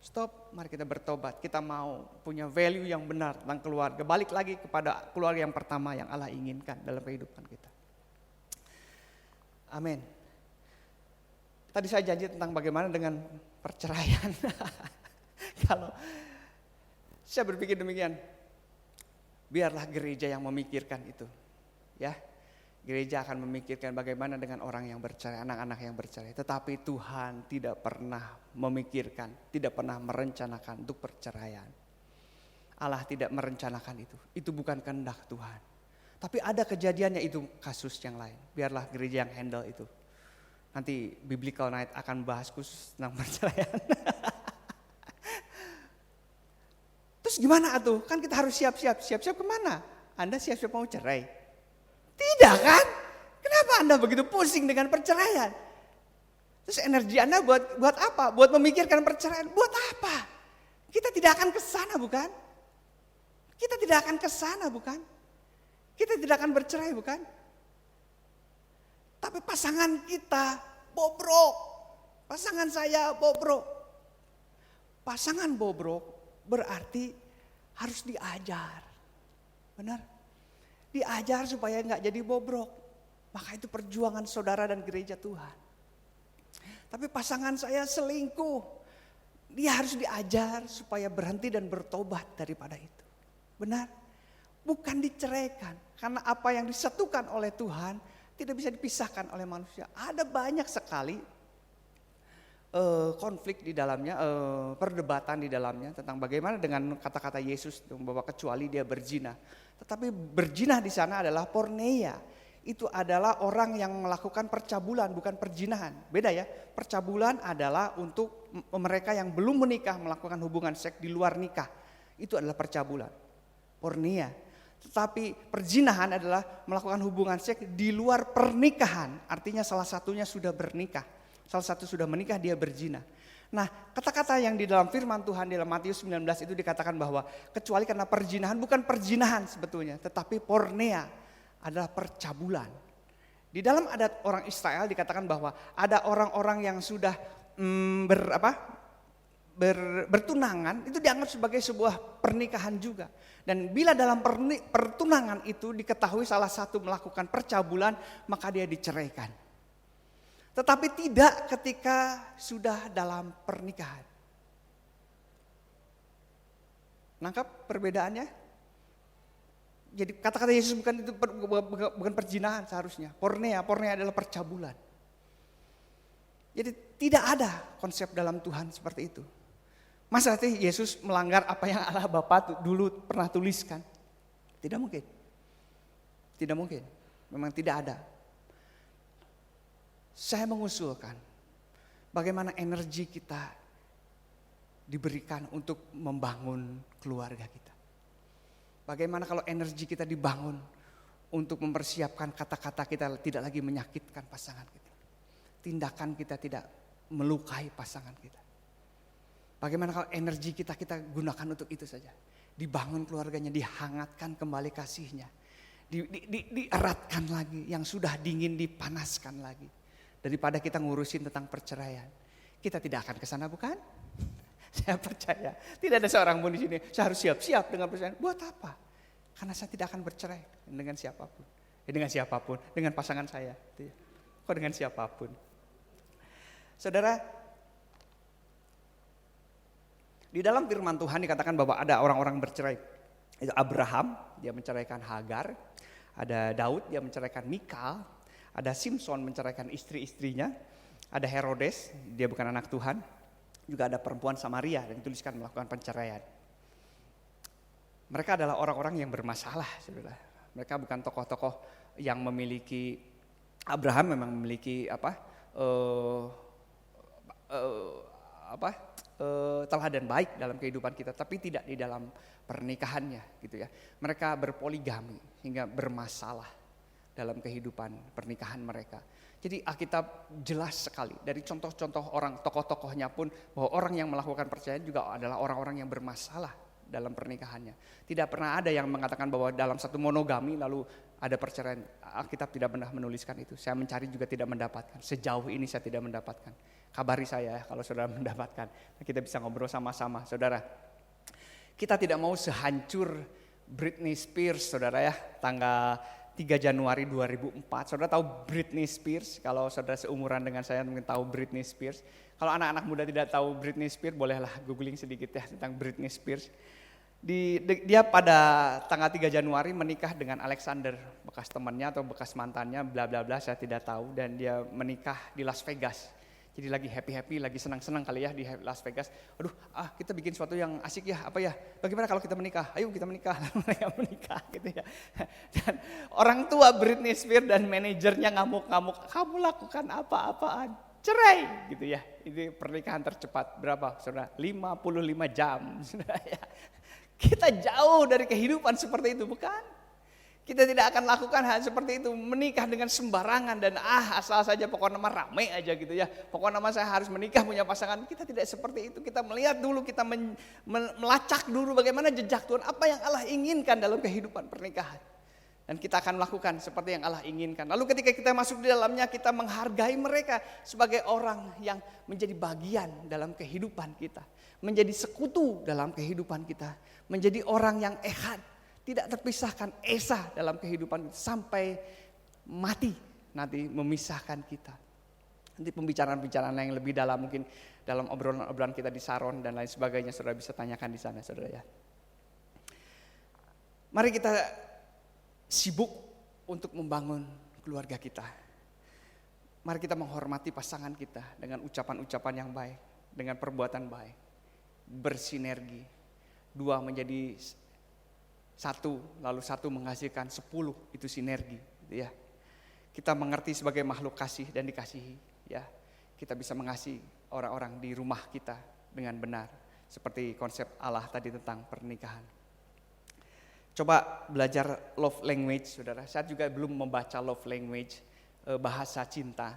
Stop, mari kita bertobat. Kita mau punya value yang benar tentang keluarga. Balik lagi kepada keluarga yang pertama yang Allah inginkan dalam kehidupan kita. Amin. Tadi saya janji tentang bagaimana dengan perceraian. Kalau saya berpikir demikian. Biarlah gereja yang memikirkan itu. Ya. Gereja akan memikirkan bagaimana dengan orang yang bercerai, anak-anak yang bercerai. Tetapi Tuhan tidak pernah memikirkan, tidak pernah merencanakan untuk perceraian. Allah tidak merencanakan itu. Itu bukan kehendak Tuhan. Tapi ada kejadiannya, itu kasus yang lain. Biarlah gereja yang handle itu. Nanti Biblical Night akan bahas khusus tentang perceraian. Terus gimana tuh? Kan kita harus siap-siap. Siap-siap kemana? Anda siap-siap mau cerai? Tidak kan? Kenapa Anda begitu pusing dengan perceraian? Terus energi Anda buat apa? Buat memikirkan perceraian. Buat apa? Kita tidak akan ke sana bukan? Kita tidak akan ke sana bukan? Kita tidak akan bercerai bukan? Tapi pasangan kita bobrok. Pasangan saya bobrok. Pasangan bobrok berarti harus diajar. Benar? Diajar supaya nggak jadi bobrok. Maka itu perjuangan saudara dan gereja Tuhan. Tapi pasangan saya selingkuh. Dia harus diajar supaya berhenti dan bertobat daripada itu. Benar? Bukan diceraikan. Karena apa yang disatukan oleh Tuhan tidak bisa dipisahkan oleh manusia. Ada banyak sekali konflik di dalamnya, perdebatan di dalamnya tentang bagaimana dengan kata-kata Yesus bahwa kecuali dia berzina. Tetapi berzina di sana adalah porneia, itu adalah orang yang melakukan percabulan, bukan perzinahan. Beda ya, percabulan adalah untuk mereka yang belum menikah melakukan hubungan seks di luar nikah. Itu adalah percabulan, porneia. Tetapi perzinahan adalah melakukan hubungan seks di luar pernikahan. Artinya salah satunya sudah bernikah, salah satu sudah menikah dia berzina. Nah, kata-kata yang di dalam firman Tuhan di dalam Matius 19 itu dikatakan bahwa kecuali karena perzinahan, bukan perzinahan sebetulnya, tetapi porneia adalah percabulan. Di dalam adat orang Israel dikatakan bahwa ada orang-orang yang sudah bertunangan, itu dianggap sebagai sebuah pernikahan juga. Dan bila dalam pertunangan itu diketahui salah satu melakukan percabulan, maka dia diceraikan. Tetapi tidak ketika sudah dalam pernikahan. Nangkap perbedaannya? Jadi kata-kata Yesus bukan perzinahan seharusnya. Porneia adalah percabulan. Jadi tidak ada konsep dalam Tuhan seperti itu. Masa Yesus melanggar apa yang Allah Bapa dulu pernah tuliskan? Tidak mungkin. Tidak mungkin. Memang tidak ada. Saya mengusulkan bagaimana energi kita diberikan untuk membangun keluarga kita. Bagaimana kalau energi kita dibangun untuk mempersiapkan kata-kata kita tidak lagi menyakitkan pasangan kita. Tindakan kita tidak melukai pasangan kita. Bagaimana kalau energi kita gunakan untuk itu saja. Dibangun keluarganya, dihangatkan kembali kasihnya. Dieratkan lagi, yang sudah dingin dipanaskan lagi. Daripada kita ngurusin tentang perceraian. Kita tidak akan ke sana bukan? Saya percaya, tidak ada seorang pun di sini, saya harus siap-siap dengan perceraian. Buat apa? Karena saya tidak akan bercerai dengan siapapun. Dengan siapapun, dengan pasangan saya. Kok dengan siapapun? Saudara, di dalam firman Tuhan dikatakan bahwa ada orang-orang bercerai. Itu Abraham, dia menceraikan Hagar. Ada Daud, dia menceraikan Mikal. Ada Simson menceraikan istri-istrinya. Ada Herodes, dia bukan anak Tuhan. Juga ada perempuan Samaria yang dituliskan melakukan perceraian. Mereka adalah orang-orang yang bermasalah, saudara. Mereka bukan tokoh-tokoh yang memiliki, Abraham memang memiliki teladan baik dalam kehidupan kita, tapi tidak di dalam pernikahannya, gitu ya. Mereka berpoligami hingga bermasalah dalam kehidupan pernikahan mereka. Jadi Alkitab jelas sekali dari contoh-contoh orang tokoh-tokohnya pun bahwa orang yang melakukan perceraian juga adalah orang-orang yang bermasalah dalam pernikahannya. Tidak pernah ada yang mengatakan bahwa dalam satu monogami lalu ada perceraian. Alkitab tidak pernah menuliskan itu. Saya mencari juga tidak mendapatkan. Sejauh ini saya tidak mendapatkan. Kabari saya kalau saudara mendapatkan. Kita bisa ngobrol sama-sama, saudara. Kita tidak mau sehancur Britney Spears, saudara ya, tanggal 3 Januari 2004. Saudara tahu Britney Spears? Kalau saudara seumuran dengan saya mungkin tahu Britney Spears. Kalau anak-anak muda tidak tahu Britney Spears, bolehlah googling sedikit ya tentang Britney Spears. Dia pada tanggal 3 Januari menikah dengan Alexander, bekas temannya atau bekas mantannya, bla bla bla, saya tidak tahu. Dan dia menikah di Las Vegas. Jadi lagi happy-happy, lagi senang-senang kali ya di Las Vegas. Aduh, kita bikin sesuatu yang asik ya, apa ya? Bagaimana kalau kita menikah? Ayo kita menikah. Mereka menikah gitu ya. Dan orang tua Britney Spears dan manajernya ngamuk-ngamuk, kamu lakukan apa-apaan? Cerai gitu ya. Ini pernikahan tercepat berapa? Saudara, 55 jam. Saudara ya. Kita jauh dari kehidupan seperti itu, bukan? Kita tidak akan lakukan hal seperti itu, menikah dengan sembarangan dan asal saja pokoknya nama rame aja gitu ya. Pokoknya nama saya harus menikah punya pasangan. Kita tidak seperti itu. Kita melihat dulu, kita melacak dulu bagaimana jejak Tuhan, apa yang Allah inginkan dalam kehidupan pernikahan. Dan kita akan melakukan seperti yang Allah inginkan. Lalu ketika kita masuk di dalamnya, kita menghargai mereka sebagai orang yang menjadi bagian dalam kehidupan kita. Menjadi sekutu dalam kehidupan kita. Menjadi orang yang ehad. Tidak terpisahkan esa dalam kehidupan sampai mati nanti memisahkan kita. Nanti pembicaraan-pembicaraan yang lebih dalam mungkin dalam obrolan-obrolan kita di Saron dan lain sebagainya saudara bisa tanyakan di sana saudara ya. Mari kita sibuk untuk membangun keluarga kita. Mari kita menghormati pasangan kita dengan ucapan-ucapan yang baik, dengan perbuatan baik, bersinergi. 2 menjadi 1, lalu 1 menghasilkan 10, itu sinergi gitu ya. kita mengerti sebagai makhluk kasih dan dikasihi, ya. Kita bisa mengasihi orang-orang di rumah kita dengan benar, seperti konsep Allah tadi tentang pernikahan. Coba belajar love language, saudara. Saya juga belum membaca love language, bahasa cinta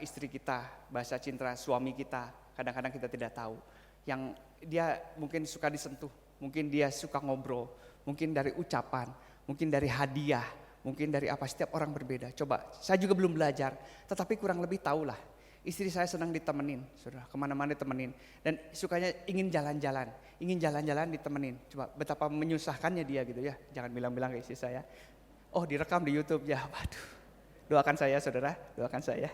istri kita, bahasa cinta suami kita. Kadang-kadang kita tidak tahu. Yang dia mungkin suka disentuh, mungkin dia suka ngobrol, mungkin dari ucapan, mungkin dari hadiah, mungkin dari apa. Setiap orang berbeda. Coba, saya juga belum belajar, tetapi kurang lebih tahulah. Istri saya senang ditemenin, saudara, kemana-mana ditemenin. Dan sukanya ingin jalan-jalan ditemenin. Coba betapa menyusahkannya dia gitu ya. Jangan bilang-bilang ke istri saya, oh direkam di YouTube ya, waduh. Doakan saya saudara, doakan saya.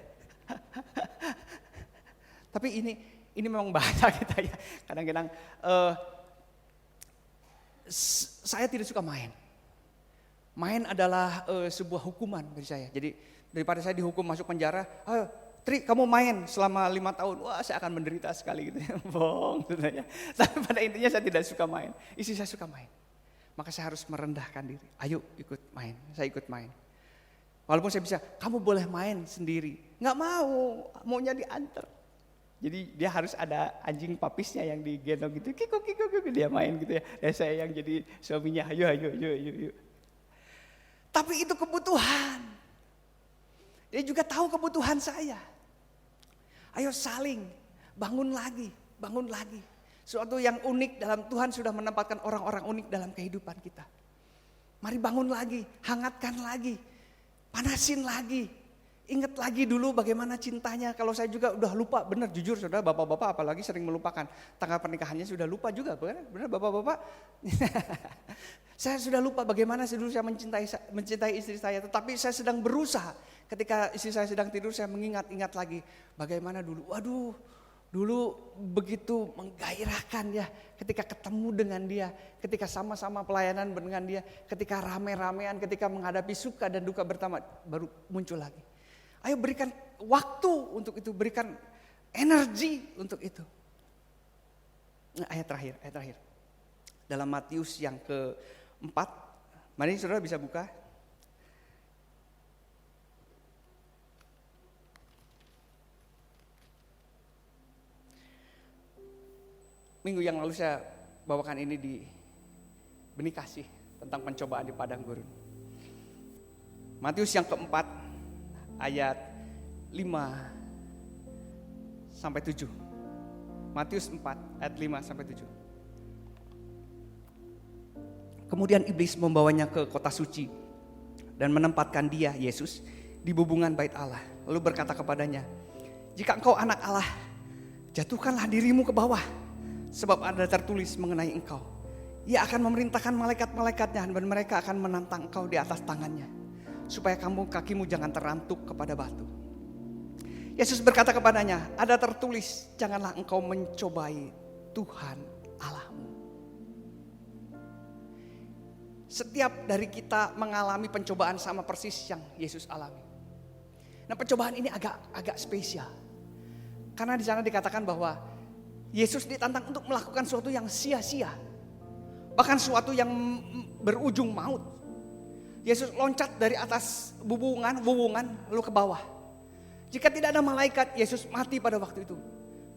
Tapi ini memang bahasa kita ya. Kadang-kadang saya tidak suka main. Main adalah sebuah hukuman bagi saya. Jadi daripada saya dihukum masuk penjara, ayo Tri, kamu main selama 5 tahun, wah saya akan menderita sekali gitu ya. Bohong sebenarnya. Tapi pada intinya saya tidak suka main, istri saya suka main. Maka saya harus merendahkan diri, ayo ikut main, saya ikut main. Walaupun saya bisa, kamu boleh main sendiri. Nggak mau, maunya diantar. Jadi dia harus ada anjing papisnya yang digendong gitu, kiko, dia main gitu ya. Dan saya yang jadi suaminya, ayo. Tapi itu kebutuhan. Dia juga tahu kebutuhan saya. Ayo saling, bangun lagi. Suatu yang unik dalam Tuhan sudah menempatkan orang-orang unik dalam kehidupan kita. Mari bangun lagi, hangatkan lagi, panasin lagi. Ingat lagi dulu bagaimana cintanya. Kalau saya juga udah lupa, benar jujur saudara, bapak-bapak apalagi sering melupakan. Tanggal pernikahannya sudah lupa juga, benar bapak-bapak. Saya sudah lupa bagaimana dulu saya mencintai istri saya. Tetapi saya sedang berusaha. Ketika istri saya sedang tidur, saya mengingat-ingat lagi bagaimana dulu. Waduh, dulu begitu menggairahkan ya. Ketika ketemu dengan dia, ketika sama-sama pelayanan dengan dia, ketika rame-ramean, ketika menghadapi suka dan duka bersama, baru muncul lagi. Ayo berikan waktu untuk itu, berikan energi untuk itu. Nah, ayat terakhir. Dalam Matius yang ke-4, mari saudara bisa buka. Minggu yang lalu saya bawakan ini di Benih Kasih tentang pencobaan di padang gurun. Matius yang ke-4 ayat 5-7. Matius 4 ayat 5-7. Kemudian iblis membawanya ke kota suci dan menempatkan dia, Yesus, di bubungan bait Allah. Lalu berkata kepadanya, jika engkau anak Allah, jatuhkanlah dirimu ke bawah. Sebab ada tertulis mengenai engkau. Ia akan memerintahkan malaikat-malaikatnya dan mereka akan menantang engkau di atas tangannya. Supaya kakimu jangan terantuk kepada batu. Yesus berkata kepadanya, ada tertulis, janganlah engkau mencobai Tuhan Allahmu. Setiap dari kita mengalami pencobaan sama persis yang Yesus alami. Nah, pencobaan ini agak spesial. Karena di sana dikatakan bahwa Yesus ditantang untuk melakukan sesuatu yang sia-sia. Bahkan sesuatu yang berujung maut. Yesus loncat dari atas bubungan lalu ke bawah. Jika tidak ada malaikat, Yesus mati pada waktu itu.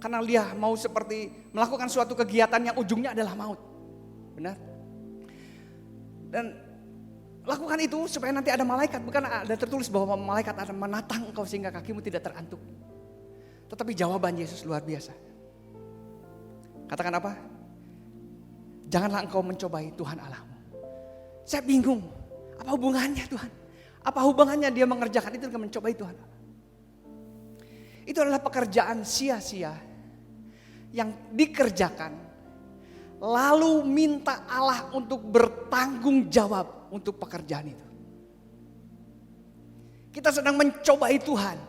Karena dia mau seperti melakukan suatu kegiatan yang ujungnya adalah maut. Benar? Dan lakukan itu supaya nanti ada malaikat. Bukan ada tertulis bahwa malaikat akan menatang engkau sehingga kakimu tidak terantuk. Tetapi jawaban Yesus luar biasa. Katakan apa? Janganlah engkau mencobai Tuhan Allahmu. Saya bingung, apa hubungannya Tuhan? Apa hubungannya dia mengerjakan itu dengan mencobai Tuhan Allah? Itu adalah pekerjaan sia-sia yang dikerjakan, lalu minta Allah untuk bertanggung jawab untuk pekerjaan itu. Kita sedang mencobai Tuhan.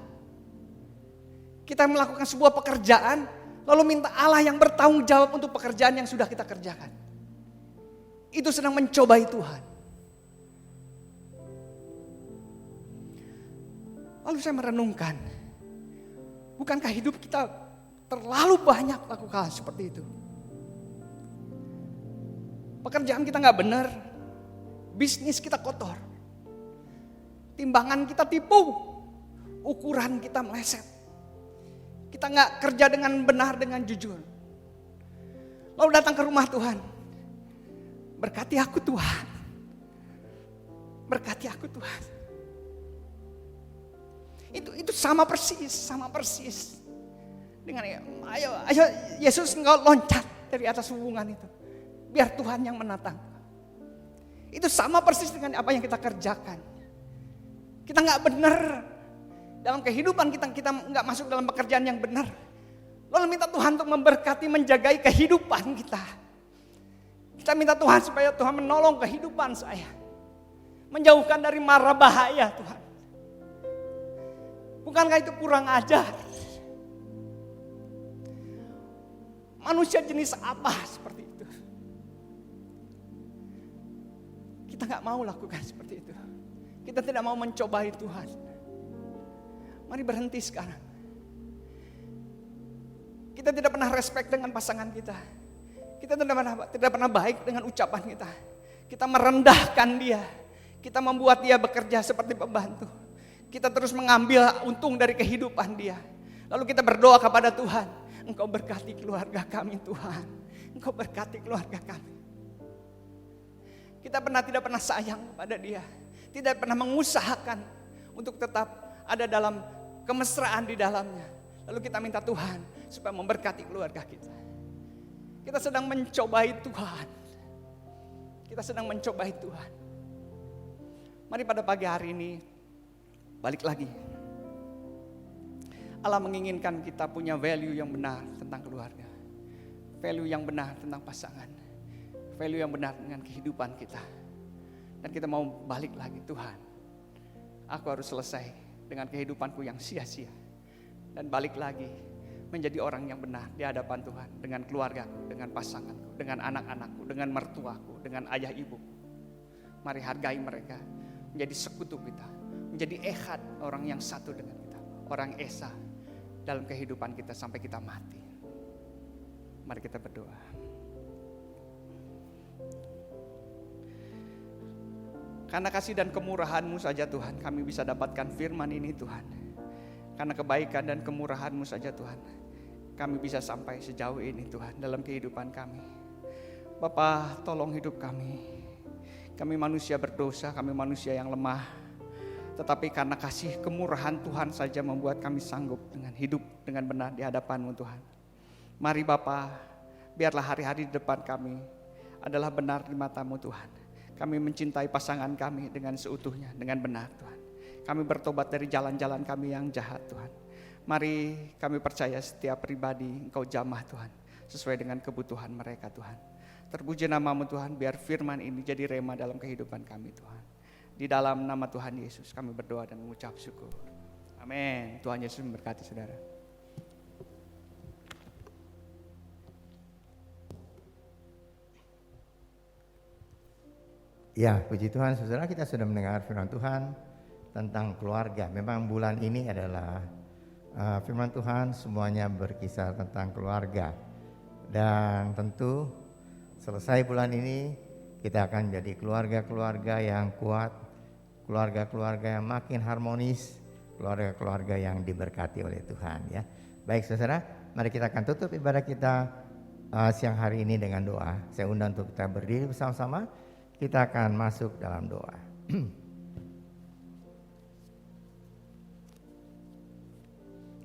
Kita melakukan sebuah pekerjaan, lalu minta Allah yang bertanggung jawab untuk pekerjaan yang sudah kita kerjakan. Itu sedang mencobai Tuhan. Lalu saya merenungkan, bukankah hidup kita terlalu banyak lakukan seperti itu? Pekerjaan kita gak benar, bisnis kita kotor. timbangan kita tipu, ukuran kita meleset. Kita nggak kerja dengan benar, dengan jujur. Lalu datang ke rumah Tuhan. Berkati aku Tuhan. Berkati aku Tuhan. Itu sama persis. Dengan ayo Yesus, engkau loncat dari atas hubungan itu. Biar Tuhan yang menatang. Itu sama persis dengan apa yang kita kerjakan. Kita nggak benar dalam kehidupan kita nggak masuk dalam pekerjaan yang benar. Lalu minta Tuhan untuk memberkati, menjagai kehidupan kita. Kita minta Tuhan supaya Tuhan menolong kehidupan saya, menjauhkan dari mara bahaya Tuhan. Bukankah itu kurang ajar? Manusia jenis apa seperti itu? Kita nggak mau lakukan seperti itu. Kita tidak mau mencobai Tuhan. Mari berhenti sekarang. Kita tidak pernah respect dengan pasangan kita. Kita tidak pernah baik dengan ucapan kita. Kita merendahkan dia. Kita membuat dia bekerja seperti pembantu. Kita terus mengambil untung dari kehidupan dia. Lalu kita berdoa kepada Tuhan. Engkau berkati keluarga kami Tuhan. Engkau berkati keluarga kami. Kita tidak pernah sayang kepada dia. Tidak pernah mengusahakan untuk tetap ada dalam kemesraan di dalamnya. Lalu kita minta Tuhan supaya memberkati keluarga kita. Kita sedang mencobai Tuhan. Kita sedang mencobai Tuhan. Mari pada pagi hari ini balik lagi. Allah menginginkan kita punya value yang benar tentang keluarga. Value yang benar tentang pasangan. Value yang benar dengan kehidupan kita. Dan kita mau balik lagi, Tuhan. Aku harus selesai dengan kehidupanku yang sia-sia. Dan balik lagi menjadi orang yang benar di hadapan Tuhan. Dengan keluargaku, dengan pasanganku, dengan anak-anakku, dengan mertuaku, dengan ayah ibuku. Mari hargai mereka. Menjadi sekutu kita. Menjadi ehad, orang yang satu dengan kita. Orang esa dalam kehidupan kita sampai kita mati. Mari kita berdoa. Karena kasih dan kemurahan-Mu saja Tuhan, kami bisa dapatkan firman ini Tuhan. Karena kebaikan dan kemurahan-Mu saja Tuhan, kami bisa sampai sejauh ini Tuhan dalam kehidupan kami. Bapa, tolong hidup kami. Kami manusia berdosa, kami manusia yang lemah. Tetapi karena kasih kemurahan Tuhan saja membuat kami sanggup dengan hidup dengan benar di hadapan-Mu Tuhan. Mari Bapa, biarlah hari-hari di depan kami adalah benar di mata-Mu Tuhan. Kami mencintai pasangan kami dengan seutuhnya, dengan benar Tuhan. Kami bertobat dari jalan-jalan kami yang jahat Tuhan. Mari kami percaya setiap pribadi Engkau jamah Tuhan, sesuai dengan kebutuhan mereka Tuhan. Terpuji nama-Mu Tuhan, biar firman ini jadi rema dalam kehidupan kami Tuhan. Di dalam nama Tuhan Yesus kami berdoa dan mengucap syukur. Amin. Tuhan Yesus memberkati saudara. Ya, puji Tuhan, saudara, kita sudah mendengar firman Tuhan tentang keluarga. Memang bulan ini adalah firman Tuhan semuanya berkisar tentang keluarga. Dan tentu selesai bulan ini kita akan menjadi keluarga-keluarga yang kuat, keluarga-keluarga yang makin harmonis, keluarga-keluarga yang diberkati oleh Tuhan. Ya, baik saudara, mari kita akan tutup ibadah kita siang hari ini dengan doa. Saya undang untuk kita berdiri bersama-sama. Kita akan masuk dalam doa.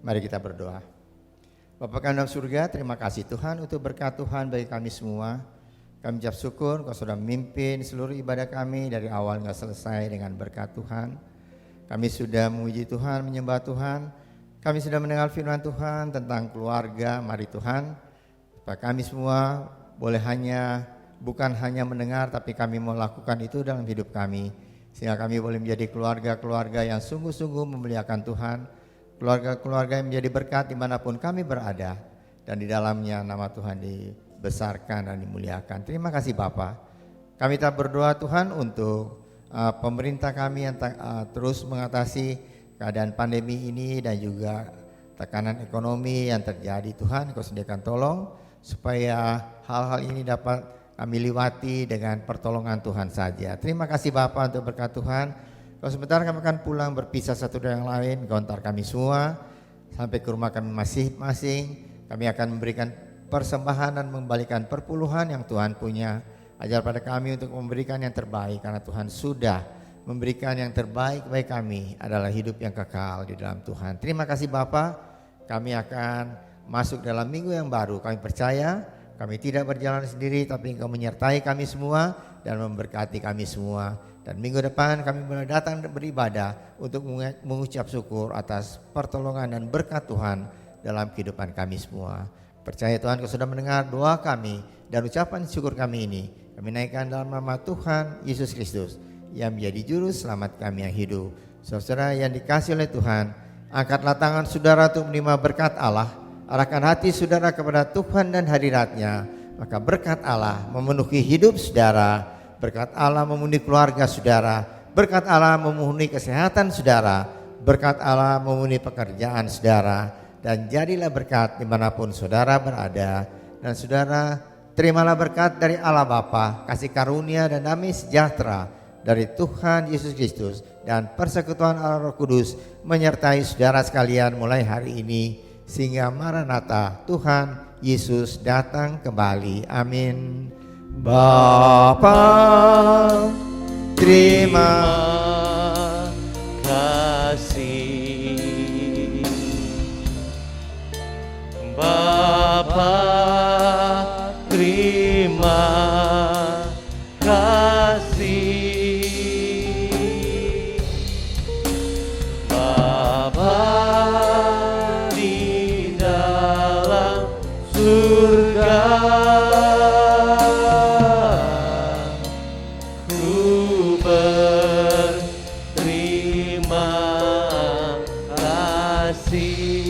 Mari kita berdoa. Bapa kami dalam surga, terima kasih Tuhan untuk berkat Tuhan bagi kami semua. Kami ucap syukur Kau sudah memimpin seluruh ibadah kami dari awal hingga selesai dengan berkat Tuhan. Kami sudah memuji Tuhan, menyembah Tuhan. Kami sudah mendengar firman Tuhan tentang keluarga. Mari Tuhan, supaya kami semua boleh bukan hanya mendengar, tapi kami mau lakukan itu dalam hidup kami. Sehingga kami boleh menjadi keluarga-keluarga yang sungguh-sungguh memuliakan Tuhan. Keluarga-keluarga yang menjadi berkat dimanapun kami berada. Dan di dalamnya nama Tuhan dibesarkan dan dimuliakan. Terima kasih Bapa. Kami tak berdoa Tuhan untuk pemerintah kami yang terus mengatasi keadaan pandemi ini. Dan juga tekanan ekonomi yang terjadi. Tuhan, Kau sediakan tolong supaya hal-hal ini dapat kami liwati dengan pertolongan Tuhan saja. Terima kasih Bapa untuk berkat Tuhan. Kalau sebentar kami akan pulang berpisah satu dengan yang lain, Engkau antar kami semua sampai ke rumah kami masing-masing. Kami akan memberikan persembahan dan mengembalikan perpuluhan yang Tuhan punya. Ajar pada kami untuk memberikan yang terbaik, karena Tuhan sudah memberikan yang terbaik bagi kami adalah hidup yang kekal di dalam Tuhan. Terima kasih Bapa. Kami akan masuk dalam minggu yang baru. Kami percaya kami tidak berjalan sendiri, tapi Engkau menyertai kami semua dan memberkati kami semua. Dan minggu depan kami mulai datang beribadah untuk mengucap syukur atas pertolongan dan berkat Tuhan dalam kehidupan kami semua. Percaya Tuhan, Kau sudah mendengar doa kami dan ucapan syukur kami ini. Kami naikkan dalam nama Tuhan Yesus Kristus yang menjadi juru selamat kami yang hidup. Saudara yang dikasihi oleh Tuhan, angkatlah tangan saudara untuk menerima berkat Allah. Arahkan hati saudara kepada Tuhan dan hadirat-Nya. Maka berkat Allah memenuhi hidup saudara. Berkat Allah memenuhi keluarga saudara. Berkat Allah memenuhi kesehatan saudara. Berkat Allah memenuhi pekerjaan saudara. Dan jadilah berkat dimanapun saudara berada. Dan saudara, terimalah berkat dari Allah Bapa, kasih karunia dan damai sejahtera dari Tuhan Yesus Kristus dan persekutuan Allah Roh Kudus menyertai saudara sekalian mulai hari ini sehingga Maranatha, Tuhan Yesus datang kembali. Amin. Bapa, terima kasih. Bapa, terima kasih. Bapa di dalam surga, ku berterima kasih.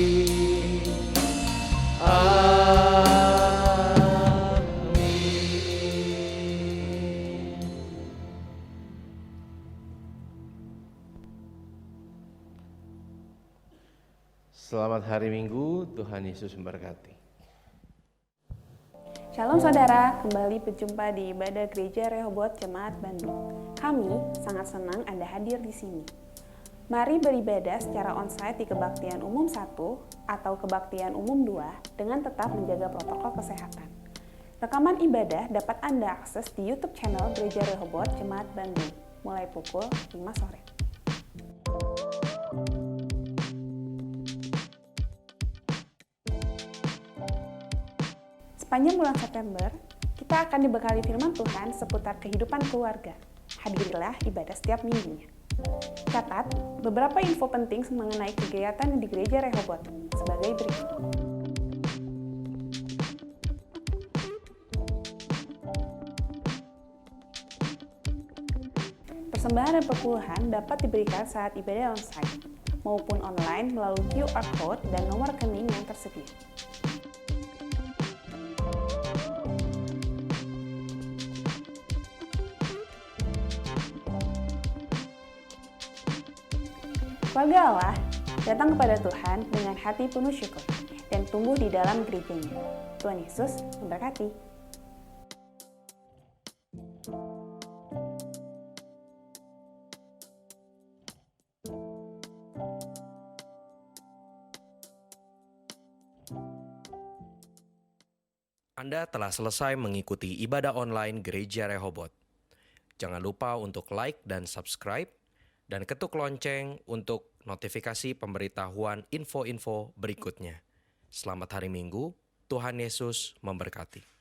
Selamat hari Minggu, Tuhan Yesus memberkati. Shalom saudara, kembali berjumpa di ibadah Gereja Rehoboth Jemaat Bandung. Kami sangat senang Anda hadir di sini. Mari beribadah secara onsite di Kebaktian Umum 1 atau Kebaktian Umum 2 dengan tetap menjaga protokol kesehatan. Rekaman ibadah dapat Anda akses di YouTube channel Gereja Rehoboth Jemaat Bandung mulai pukul 5 sore. Sepanjang bulan September, kita akan dibekali firman Tuhan seputar kehidupan keluarga. Hadirilah ibadah setiap minggunya. Catat beberapa info penting mengenai kegiatan di Gereja Rehoboth sebagai berikut. Persembahan dan perpuluhan dapat diberikan saat ibadah onsite maupun online melalui QR Code dan nomor rekening yang tersedia. Keluarga Allah datang kepada Tuhan dengan hati penuh syukur dan tumbuh di dalam gerejanya. Tuhan Yesus memberkati. Anda telah selesai mengikuti ibadah online Gereja Rehoboth. Jangan lupa untuk like dan subscribe, dan ketuk lonceng untuk notifikasi pemberitahuan info-info berikutnya. Selamat hari Minggu, Tuhan Yesus memberkati.